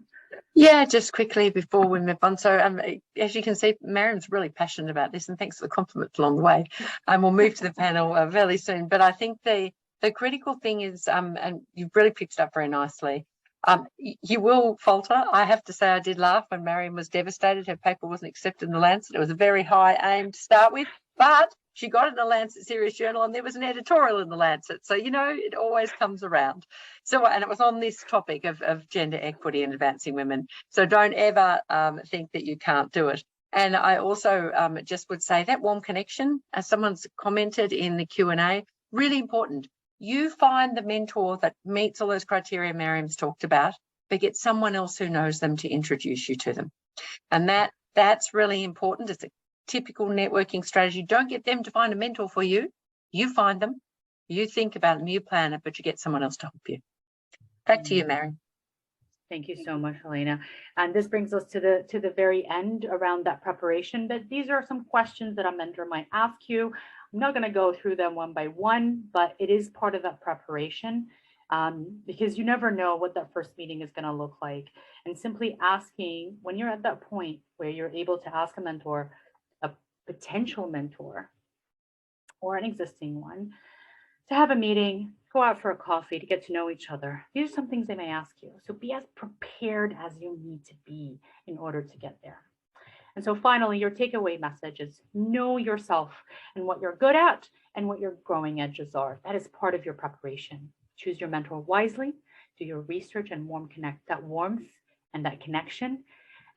Yeah, just quickly before we move on. So as you can see, Mariam's really passionate about this, and thanks for the compliments along the way. We'll move to the panel fairly soon. But I think the critical thing is, and you've really picked it up very nicely, you will falter. I have to say I did laugh when Mariam was devastated. Her paper wasn't accepted in the Lancet. It was a very high aim to start with, but she got it in the Lancet Serious Journal and there was an editorial in the Lancet. So, it always comes around. So, and it was on this topic of gender equity and advancing women. So don't ever think that you can't do it. And I also just would say that warm connection, as someone's commented in the Q&A, really important. You find the mentor that meets all those criteria Mariam's talked about, but get someone else who knows them to introduce you to them. And that's really important. It's a typical networking strategy. Don't get them to find a mentor for you. You find them, you think about them, you plan it, but you get someone else to help you. Back to you, Mariam. Thank you so much, Helena. And this brings us to the very end around that preparation. But these are some questions that a mentor might ask you. I'm not going to go through them one by one, but it is part of that preparation because you never know what that first meeting is going to look like. And simply asking, when you're at that point where you're able to ask a mentor, a potential mentor or an existing one, to have a meeting, go out for a coffee to get to know each other. These are some things they may ask you. So be as prepared as you need to be in order to get there. And so finally, your takeaway message is know yourself and what you're good at and what your growing edges are. That is part of your preparation. Choose your mentor wisely, do your research and connect that warmth and that connection.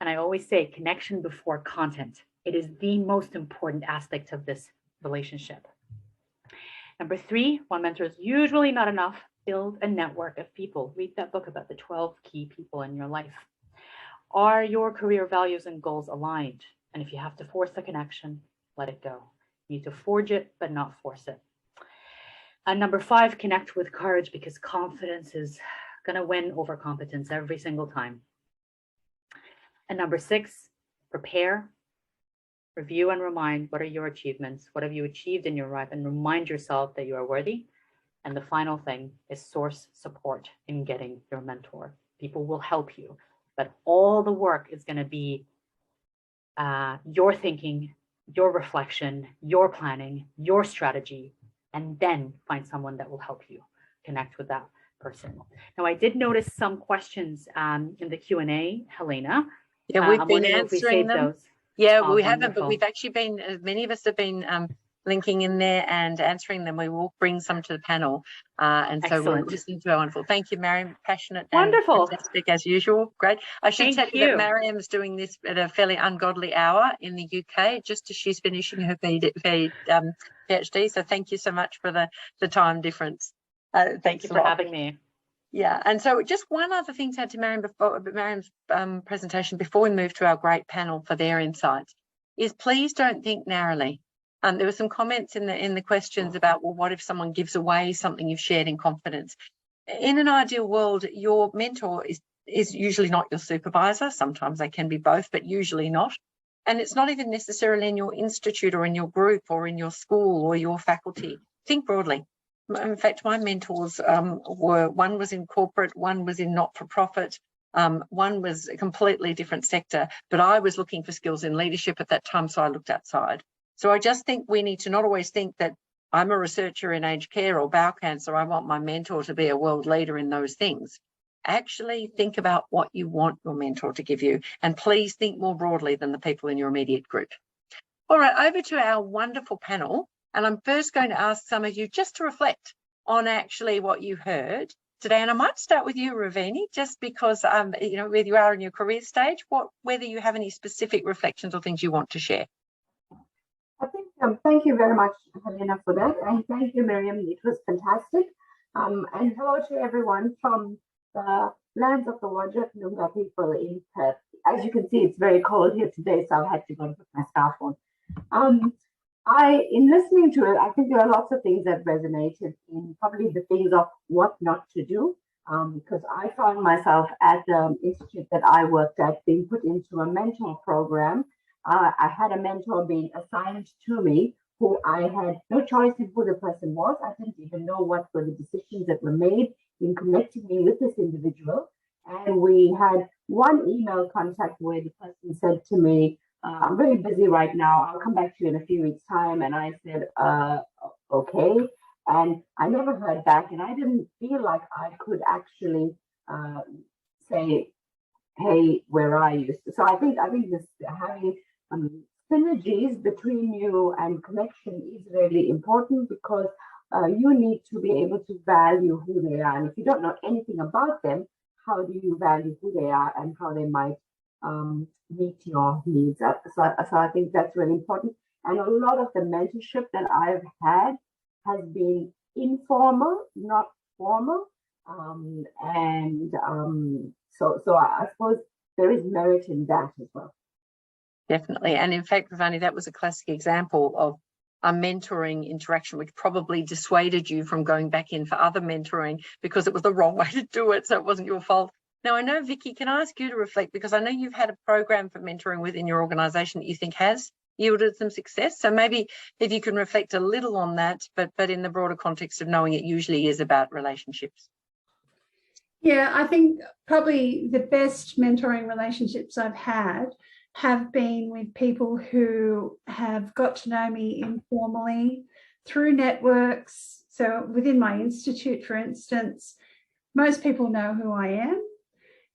And I always say connection before content. It is the most important aspect of this relationship. Number 3, one mentor is usually not enough. Build a network of people. Read that book about the 12 key people in your life. Are your career values and goals aligned? And if you have to force the connection, let it go. You need to forge it, but not force it. And number 5, connect with courage, because confidence is going to win over competence every single time. And number 6, prepare, review and remind what are your achievements, what have you achieved in your life, and remind yourself that you are worthy. And the final thing is source support in getting your mentor. People will help you, but all the work is going to be your thinking, your reflection, your planning, your strategy, and then find someone that will help you connect with that person. Now, I did notice some questions in the Q&A, Helena. Yeah, we've been answering them. Those. Yeah, Oh, we haven't, wonderful. but we've actually been, many of us have been linking in there and answering them. We will bring some to the panel. And so we'll listen to our wonderful. Thank you, Mariam. Passionate Wonderful. and fantastic as usual. Great. I should tell you that Mariam's doing this at a fairly ungodly hour in the UK, just as she's finishing her PhD. So thank you so much for the time difference. Thank you for having me. Yeah, and so just one other thing to add to Mariam's presentation before we move to our great panel for their insights is please don't think narrowly. There were some comments in the questions about, well, what if someone gives away something you've shared in confidence? In an ideal world, your mentor is usually not your supervisor. Sometimes they can be both, but usually not. And it's not even necessarily in your institute or in your group or in your school or your faculty. Think broadly. In fact, my mentors one was in corporate, one was in not-for-profit, one was a completely different sector, but I was looking for skills in leadership at that time, so I looked outside. So I just think we need to not always think that I'm a researcher in aged care or bowel cancer, I want my mentor to be a world leader in those things. Actually think about what you want your mentor to give you, and please think more broadly than the people in your immediate group. All right, over to our wonderful panel. And I'm first going to ask some of you just to reflect on actually what you heard today. And I might start with you, Ravini, just because, you know, whether you are in your career stage, whether you have any specific reflections or things you want to share. I think, thank you very much, Helena, for that. And thank you, Miriam. It was fantastic. And hello to everyone from the lands of the Wajak Noongar people in Perth. As you can see, it's very cold here today, so I've had to go and put my scarf on. In listening to it, I think there are lots of things that resonated in probably the things of what not to do, because I found myself at the institute that I worked at being put into a mentor program. I had a mentor being assigned to me who I had no choice in who the person was. I didn't even know what were the decisions that were made in connecting me with this individual. And we had one email contact where the person said to me, I'm really busy right now. I'll come back to you in a few weeks' time. And I said, okay. And I never heard back. And I didn't feel like I could actually say, hey, where are you? So I think this having synergies between you and connection is really important, because you need to be able to value who they are. And if you don't know anything about them, how do you value who they are and how they might meet your needs? So I think that's really important. And a lot of the mentorship that I've had has been informal, not formal. So I suppose there is merit in that as well. Definitely. And in fact, Ravani, that was a classic example of a mentoring interaction, which probably dissuaded you from going back in for other mentoring because it was the wrong way to do it. So it wasn't your fault. Now, I know, Vicky, can I ask you to reflect, because I know you've had a program for mentoring within your organisation that you think has yielded some success. So maybe if you can reflect a little on that, but in the broader context of knowing it usually is about relationships. Yeah, I think probably the best mentoring relationships I've had have been with people who have got to know me informally through networks. So within my institute, for instance, most people know who I am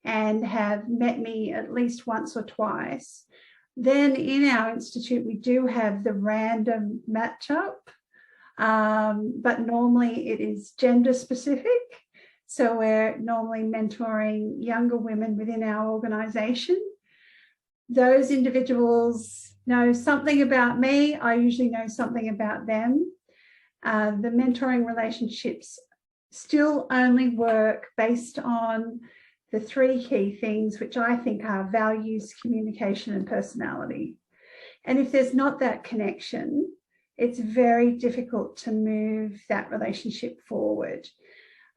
and have met me at least once or twice. Then in our institute, we do have the random matchup, but normally it is gender specific. So we're normally mentoring younger women within our organisation. those individuals know something about me. I usually know something about them. The mentoring relationships still only work based on the three key things, which I think are values, communication, and personality. And if there's not that connection, it's very difficult to move that relationship forward.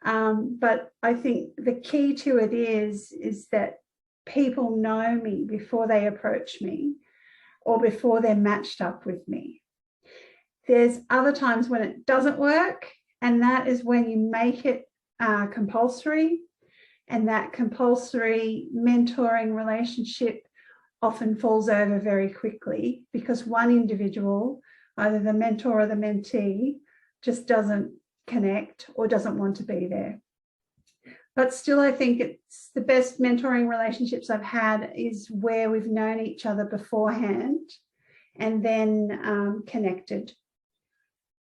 But I think the key to it is that people know me before they approach me or before they're matched up with me. There's other times when it doesn't work, and that is when you make it compulsory, and that compulsory mentoring relationship often falls over very quickly because one individual, either the mentor or the mentee, just doesn't connect or doesn't want to be there. But still, I think it's the best mentoring relationships I've had is where we've known each other beforehand and then connected.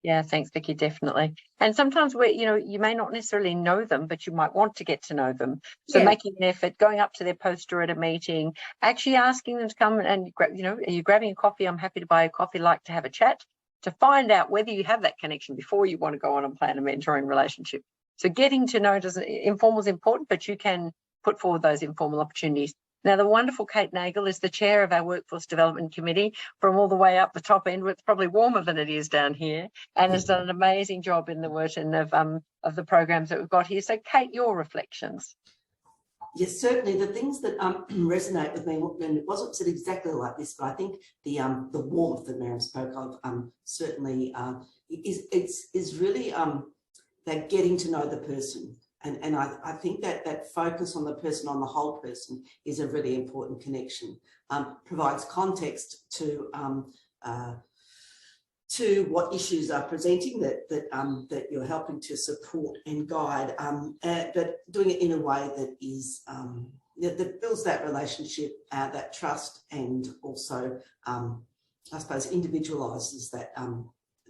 Yeah, thanks, Vicky, definitely. And sometimes you may not necessarily know them, but you might want to get to know them. So making an effort, going up to their poster at a meeting, actually asking them to come and, are you grabbing a coffee? I'm happy to buy a coffee, like to have a chat, to find out whether you have that connection before you want to go on and plan a mentoring relationship. So getting to know informal is important, but you can put forward those informal opportunities. Now, the wonderful Kate Nagel is the chair of our Workforce Development Committee from all the way up the top end, where it's probably warmer than it is down here, and has done an amazing job in the Wharton of the programs that we've got here. So, Kate, your reflections. Yes, certainly the things that resonate with me, and it wasn't said exactly like this, but I think the warmth that Miriam spoke of certainly is really that getting to know the person. And I think that focus on the person, on the whole person, is a really important connection. Provides context to what issues are presenting that you're helping to support and guide, but doing it in a way that is that builds that relationship, that trust, and also I suppose individualises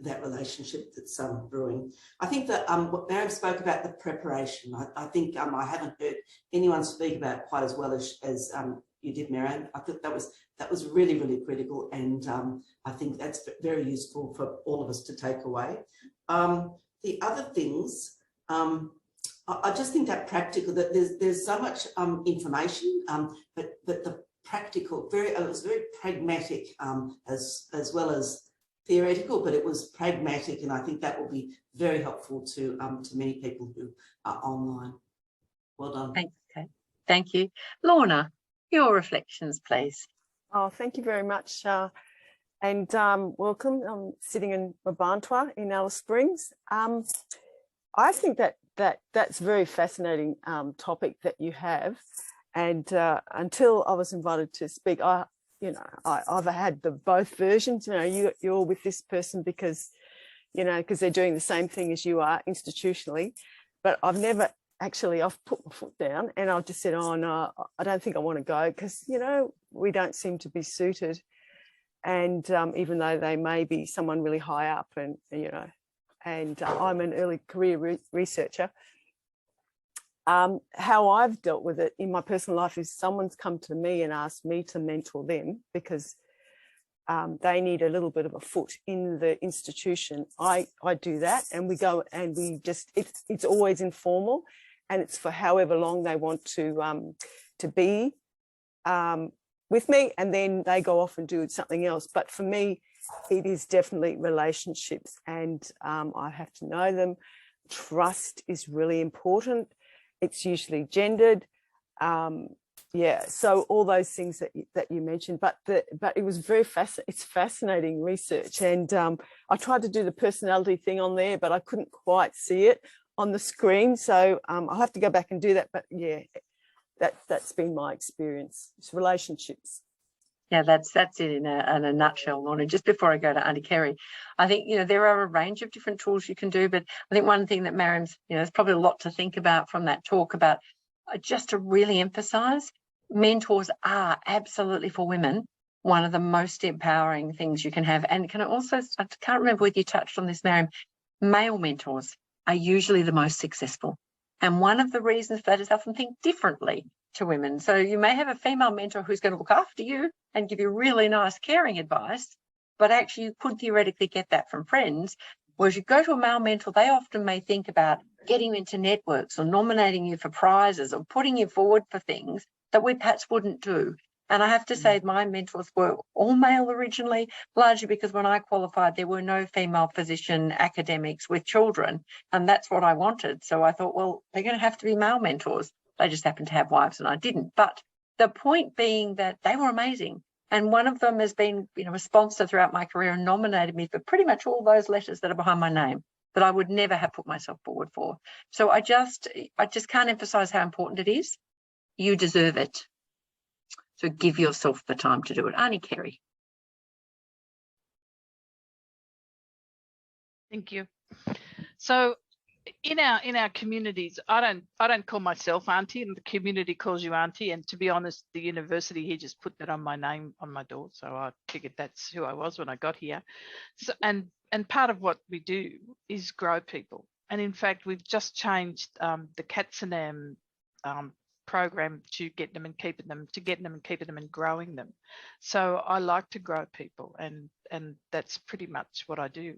that relationship that's brewing. I think that what Miriam spoke about, the preparation, I think I haven't heard anyone speak about it quite as well as you did, Miriam. I think that was really, really critical, and I think that's very useful for all of us to take away. The other things, I just think that practical, that there's so much information, but the practical, it was very pragmatic as well as theoretical, but it was pragmatic, and I think that will be very helpful to many people who are online. Well done. Thanks, Kate. Thank you. Lorna, your reflections, please. Oh, thank you very much. And welcome. I'm sitting in Mabantua in Alice Springs. I think that's a very fascinating topic that you have. And until I was invited to speak, I've had both versions. You're with this person because they're doing the same thing as you are institutionally, but I've never actually, I've put my foot down and I've just said, oh no, I don't think I want to go because, we don't seem to be suited. And even though they may be someone really high up and I'm an early career researcher, how I've dealt with it in my personal life is someone's come to me and asked me to mentor them because they need a little bit of a foot in the institution. I do that, and we go and we just, it's always informal, and it's for however long they want to be with me, and then they go off and do something else. But for me, it is definitely relationships, and I have to know them. Trust is really important. It's usually gendered. So all those things that you mentioned, but it was very it's fascinating research. And I tried to do the personality thing on there, but I couldn't quite see it on the screen. So I'll have to go back and do that. But yeah, that's been my experience. It's relationships. Yeah, that's it in a nutshell, Lorna. Just before I go to Auntie Kerry, I think, there are a range of different tools you can do, but I think one thing that Miriam's, there's probably a lot to think about from that talk about, just to really emphasise, mentors are absolutely for women one of the most empowering things you can have. And can I also, I can't remember whether you touched on this, Miriam, male mentors are usually the most successful. And one of the reasons for that is I often think differently to women. So you may have a female mentor who's going to look after you and give you really nice caring advice, but actually you could theoretically get that from friends. Whereas you go to a male mentor, they often may think about getting you into networks or nominating you for prizes or putting you forward for things that we perhaps wouldn't do. And I have to say my mentors were all male originally, largely because when I qualified, there were no female physician academics with children, and that's what I wanted. So I thought, well, they're going to have to be male mentors. They just happened to have wives and I didn't. But the point being that they were amazing. And one of them has been, a sponsor throughout my career and nominated me for pretty much all those letters that are behind my name that I would never have put myself forward for. So I just can't emphasize how important it is. You deserve it. So give yourself the time to do it. Auntie Kerry. Thank you. So in our communities, I don't call myself auntie, and the community calls you auntie. And to be honest, the university here just put that on my name on my door, so I figured that's who I was when I got here. So and part of what we do is grow people. And in fact, we've just changed the Katsanam program to get them and keeping them, and growing them. So I like to grow people, and that's pretty much what I do.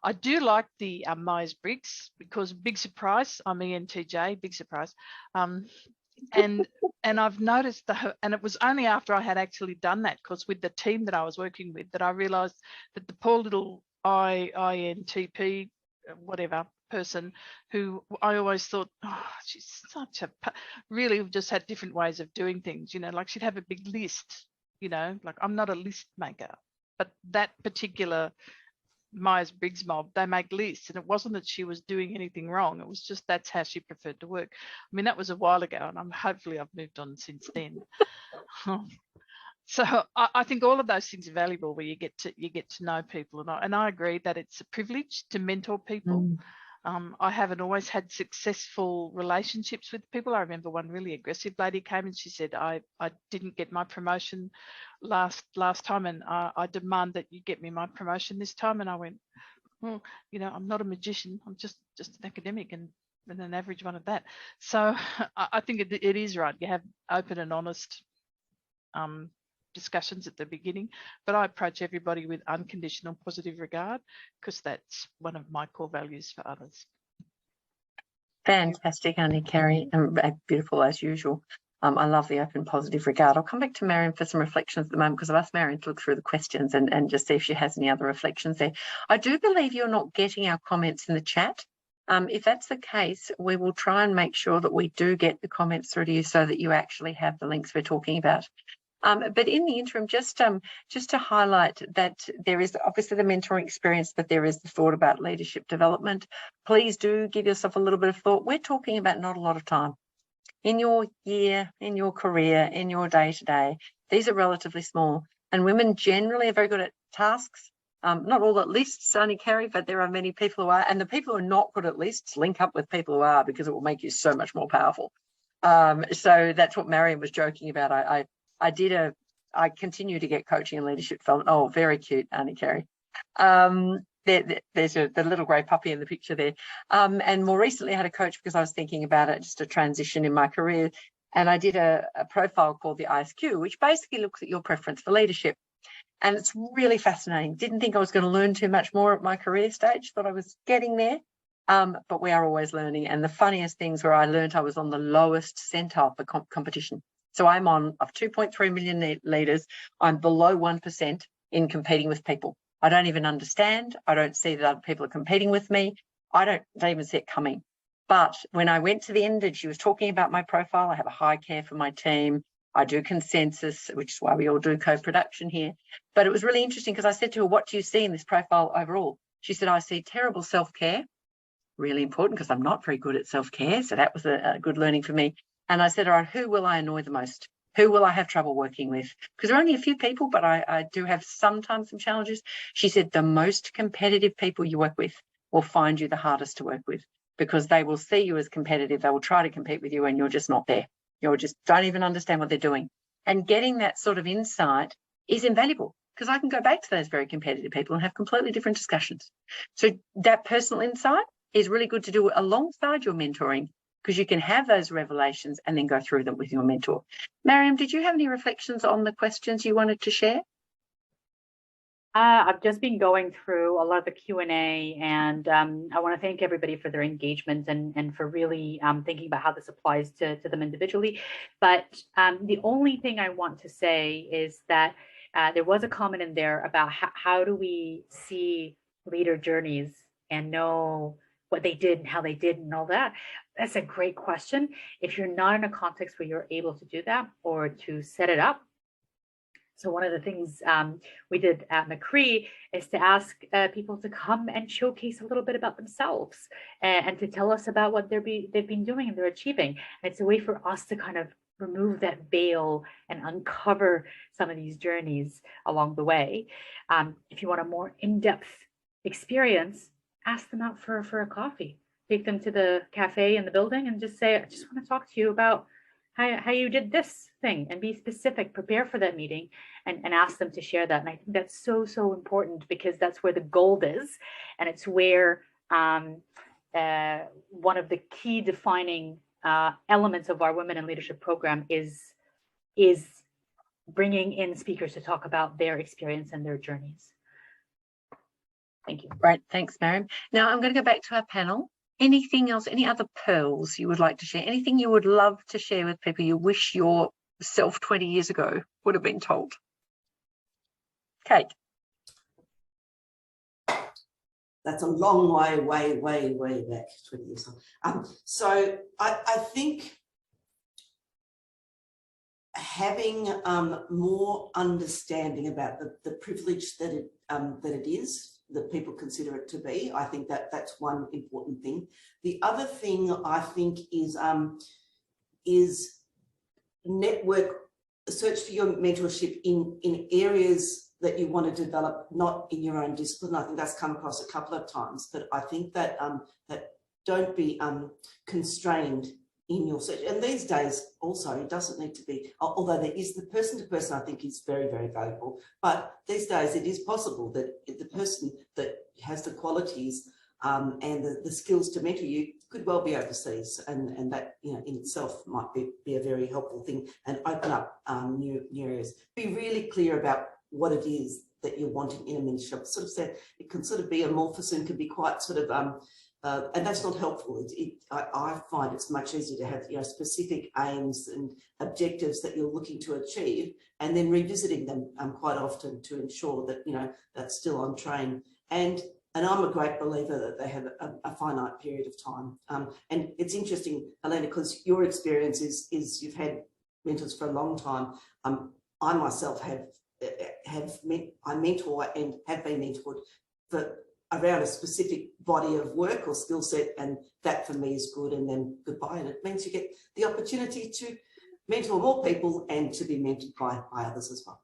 I do like the Myers-Briggs because big surprise, I'm ENTJ, big surprise. And I've noticed and it was only after I had actually done that, because with the team that I was working with, that I realized that the poor little INTP, whatever person, who I always thought, oh, she's such a, really just had different ways of doing things, like she'd have a big list, like I'm not a list maker, but that particular Myers-Briggs mob, they make lists, and it wasn't that she was doing anything wrong, it was just that's how she preferred to work. I mean, that was a while ago, and hopefully I've moved on since then. So I think all of those things are valuable, where you get to know people, and I agree that it's a privilege to mentor people. I haven't always had successful relationships with people. I remember one really aggressive lady came and she said, I didn't get my promotion last time, and I demand that you get me my promotion this time. And I went, well, I'm not a magician. I'm just an academic and an average one at that. So I think it is right. You have open and honest discussions at the beginning, but I approach everybody with unconditional positive regard, because that's one of my core values for others. Fantastic, Auntie Kerry, and beautiful as usual. I love the open positive regard. I'll come back to Marion for some reflections at the moment, because I've asked Marion to look through the questions and just see if she has any other reflections there. I do believe you're not getting our comments in the chat. If that's the case, we will try and make sure that we do get the comments through to you so that you actually have the links we're talking about. But in the interim, just to highlight that there is obviously the mentoring experience, but there is the thought about leadership development. Please do give yourself a little bit of thought. We're talking about not a lot of time. In your year, in your career, in your day-to-day, these are relatively small. And women generally are very good at tasks. Not all at lists, Auntie Kerry, but there are many people who are. And the people who are not good at lists, link up with people who are, because it will make you so much more powerful. So that's what Marion was joking about. I continue to get coaching and leadership development. Oh, very cute, Auntie Kerry. There's the little grey puppy in the picture there. And more recently I had a coach, because I was thinking about it, just a transition in my career. And I did a profile called the ISQ, which basically looks at your preference for leadership. And it's really fascinating. Didn't think I was going to learn too much more at my career stage, but I was getting there. But we are always learning. And the funniest things where I learned I was on the lowest centile for competition. So I'm of 2.3 million leaders. I'm below 1% in competing with people. I don't even understand. I don't see that other people are competing with me. I don't even see it coming. But when I went to the end and she was talking about my profile, I have a high care for my team. I do consensus, which is why we all do co-production here. But it was really interesting, because I said to her, what do you see in this profile overall? She said, I see terrible self-care. Really important, because I'm not very good at self-care. So that was a good learning for me. And I said, all right, who will I annoy the most? Who will I have trouble working with? Because there are only a few people, but I do have sometimes some challenges. She said, the most competitive people you work with will find you the hardest to work with, because they will see you as competitive. They will try to compete with you and you're just not there. You just don't even understand what they're doing. And getting that sort of insight is invaluable, because I can go back to those very competitive people and have completely different discussions. So that personal insight is really good to do alongside your mentoring. because you can have those revelations and then go through them with your mentor. Mariam, did you have any reflections on the questions you wanted to share? I've just been going through a lot of the Q&A, and I want to thank everybody for their engagement and for really thinking about how this applies to them individually. But the only thing I want to say is that there was a comment in there about how do we see leader journeys and know what they did and how they did and all that. That's a great question. If you're not in a context where you're able to do that or to set it up, so one of the things we did at McCree is to ask people to come and showcase a little bit about themselves and to tell us about what they've been doing and they're achieving. And it's a way for us to kind of remove that veil and uncover some of these journeys along the way. If you want a more in-depth experience, ask them out for a coffee. Take them to the cafe in the building and just say, I just want to talk to you about how you did this thing, and be specific, prepare for that meeting and ask them to share that. And I think that's so, so important, because that's where the gold is. And it's where one of the key defining elements of our Women in Leadership program is bringing in speakers to talk about their experience and their journeys. Thank you. Great, thanks, Mariam. Now I'm going to go back to our panel. Anything else, any other pearls you would like to share? Anything you would love to share with people you wish yourself 20 years ago would have been told? Kate. That's a long way back, 20 years ago. So I think having more understanding about the privilege that it is, that people consider it to be. I think that's one important thing. The other thing I think is network, search for your mentorship in areas that you want to develop, not in your own discipline. I think that's come across a couple of times, but I think that that don't be constrained in your search. And these days also, it doesn't need to be, although there is the person to person, I think is very, very valuable. But these days it is possible that the person that has the qualities and the skills to mentor you could well be overseas, and that, you know, in itself might be a very helpful thing and open up new areas. Be really clear about what it is that you're wanting in a mentorship. Sort of said it can sort of be amorphous and can be quite sort of and that's not helpful. I find it's much easier to have, you know, specific aims and objectives that you're looking to achieve, and then revisiting them quite often to ensure that, you know, that's still on train. And I'm a great believer that they have a finite period of time. And it's interesting, Helena, because your experience is you've had mentors for a long time. I myself I mentor and have been mentored for around a specific body of work or skill set, and that for me is good, and then goodbye. And it means you get the opportunity to mentor more people and to be mentored by others as well.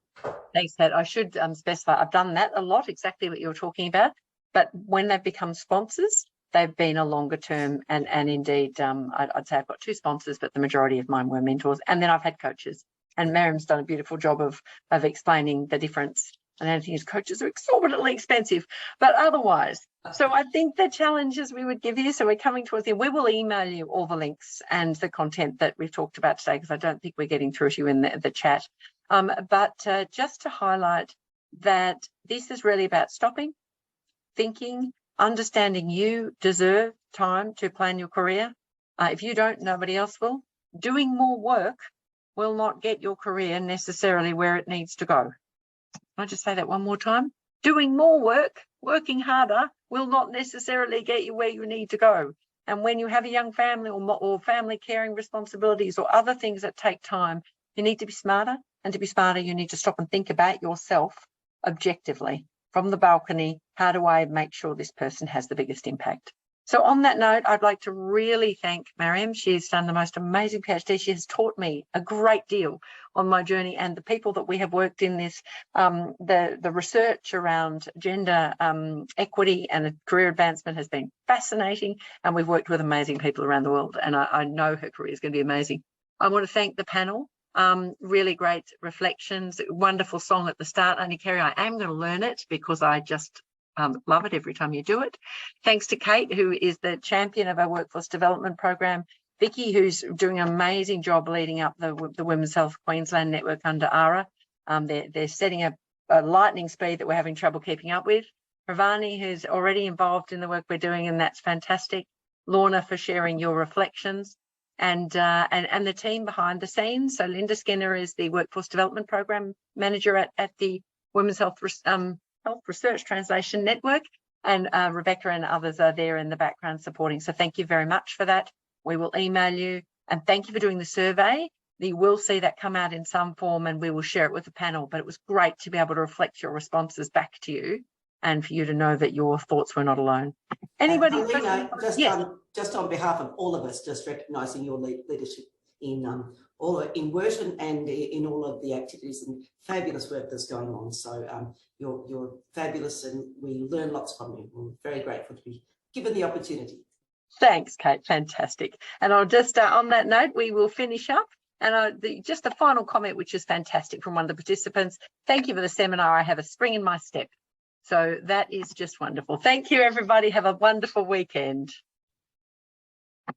Thanks, Pat. I should specify, I've done that a lot, exactly what you're talking about, but when they've become sponsors, they've been a longer term, and indeed, I'd say I've got 2 sponsors, but the majority of mine were mentors, and then I've had coaches, and Mariam's done a beautiful job of explaining the difference. And the only thing is, coaches are exorbitantly expensive, but otherwise. So I think the challenges we would give you, so we're coming towards the end, we will email you all the links and the content that we've talked about today, because I don't think we're getting through to you in the chat. But just to highlight that this is really about stopping, thinking, understanding you deserve time to plan your career. If you don't, nobody else will. Doing more work will not get your career necessarily where it needs to go. Can I just say that one more time? Doing more work, working harder, will not necessarily get you where you need to go. And when you have a young family or family caring responsibilities or other things that take time, you need to be smarter. And to be smarter, you need to stop and think about yourself objectively. From the balcony, how do I make sure this person has the biggest impact? So on that note, I'd like to really thank Mariam. She's done the most amazing PhD. She has taught me a great deal on my journey, and the people that we have worked in this, the research around gender equity and career advancement has been fascinating, and we've worked with amazing people around the world, and I know her career is going to be amazing. I want to thank the panel. Really great reflections, wonderful song at the start. Only Kerry, I am going to learn it because I just love it every time you do it. Thanks to Kate, who is the champion of our workforce development program, Vicky, who's doing an amazing job leading up the Women's Health Queensland network under ARA. They're setting a lightning speed that we're having trouble keeping up with. Ravani, who's already involved in the work we're doing, and that's fantastic. Lorna, for sharing your reflections, and the team behind the scenes. So Linda Skinner is the Workforce Development Program Manager at the Women's Health Research Translation Network, and Rebecca and others are there in the background supporting. So thank you very much for that. We will email you, and thank you for doing the survey. You will see that come out in some form, and we will share it with the panel. But it was great to be able to reflect your responses back to you, and for you to know that your thoughts were not alone. Anybody? Helena, Yes. Just on behalf of all of us, just recognising your leadership in WHRTN and in all of the activities and fabulous work that's going on. So you're fabulous, and we learn lots from you. We're very grateful to be given the opportunity. Thanks, Kate. Fantastic. And I'll just on that note, we will finish up. And just a final comment, which is fantastic, from one of the participants. Thank you for the seminar. I have a spring in my step. So that is just wonderful. Thank you, everybody. Have a wonderful weekend.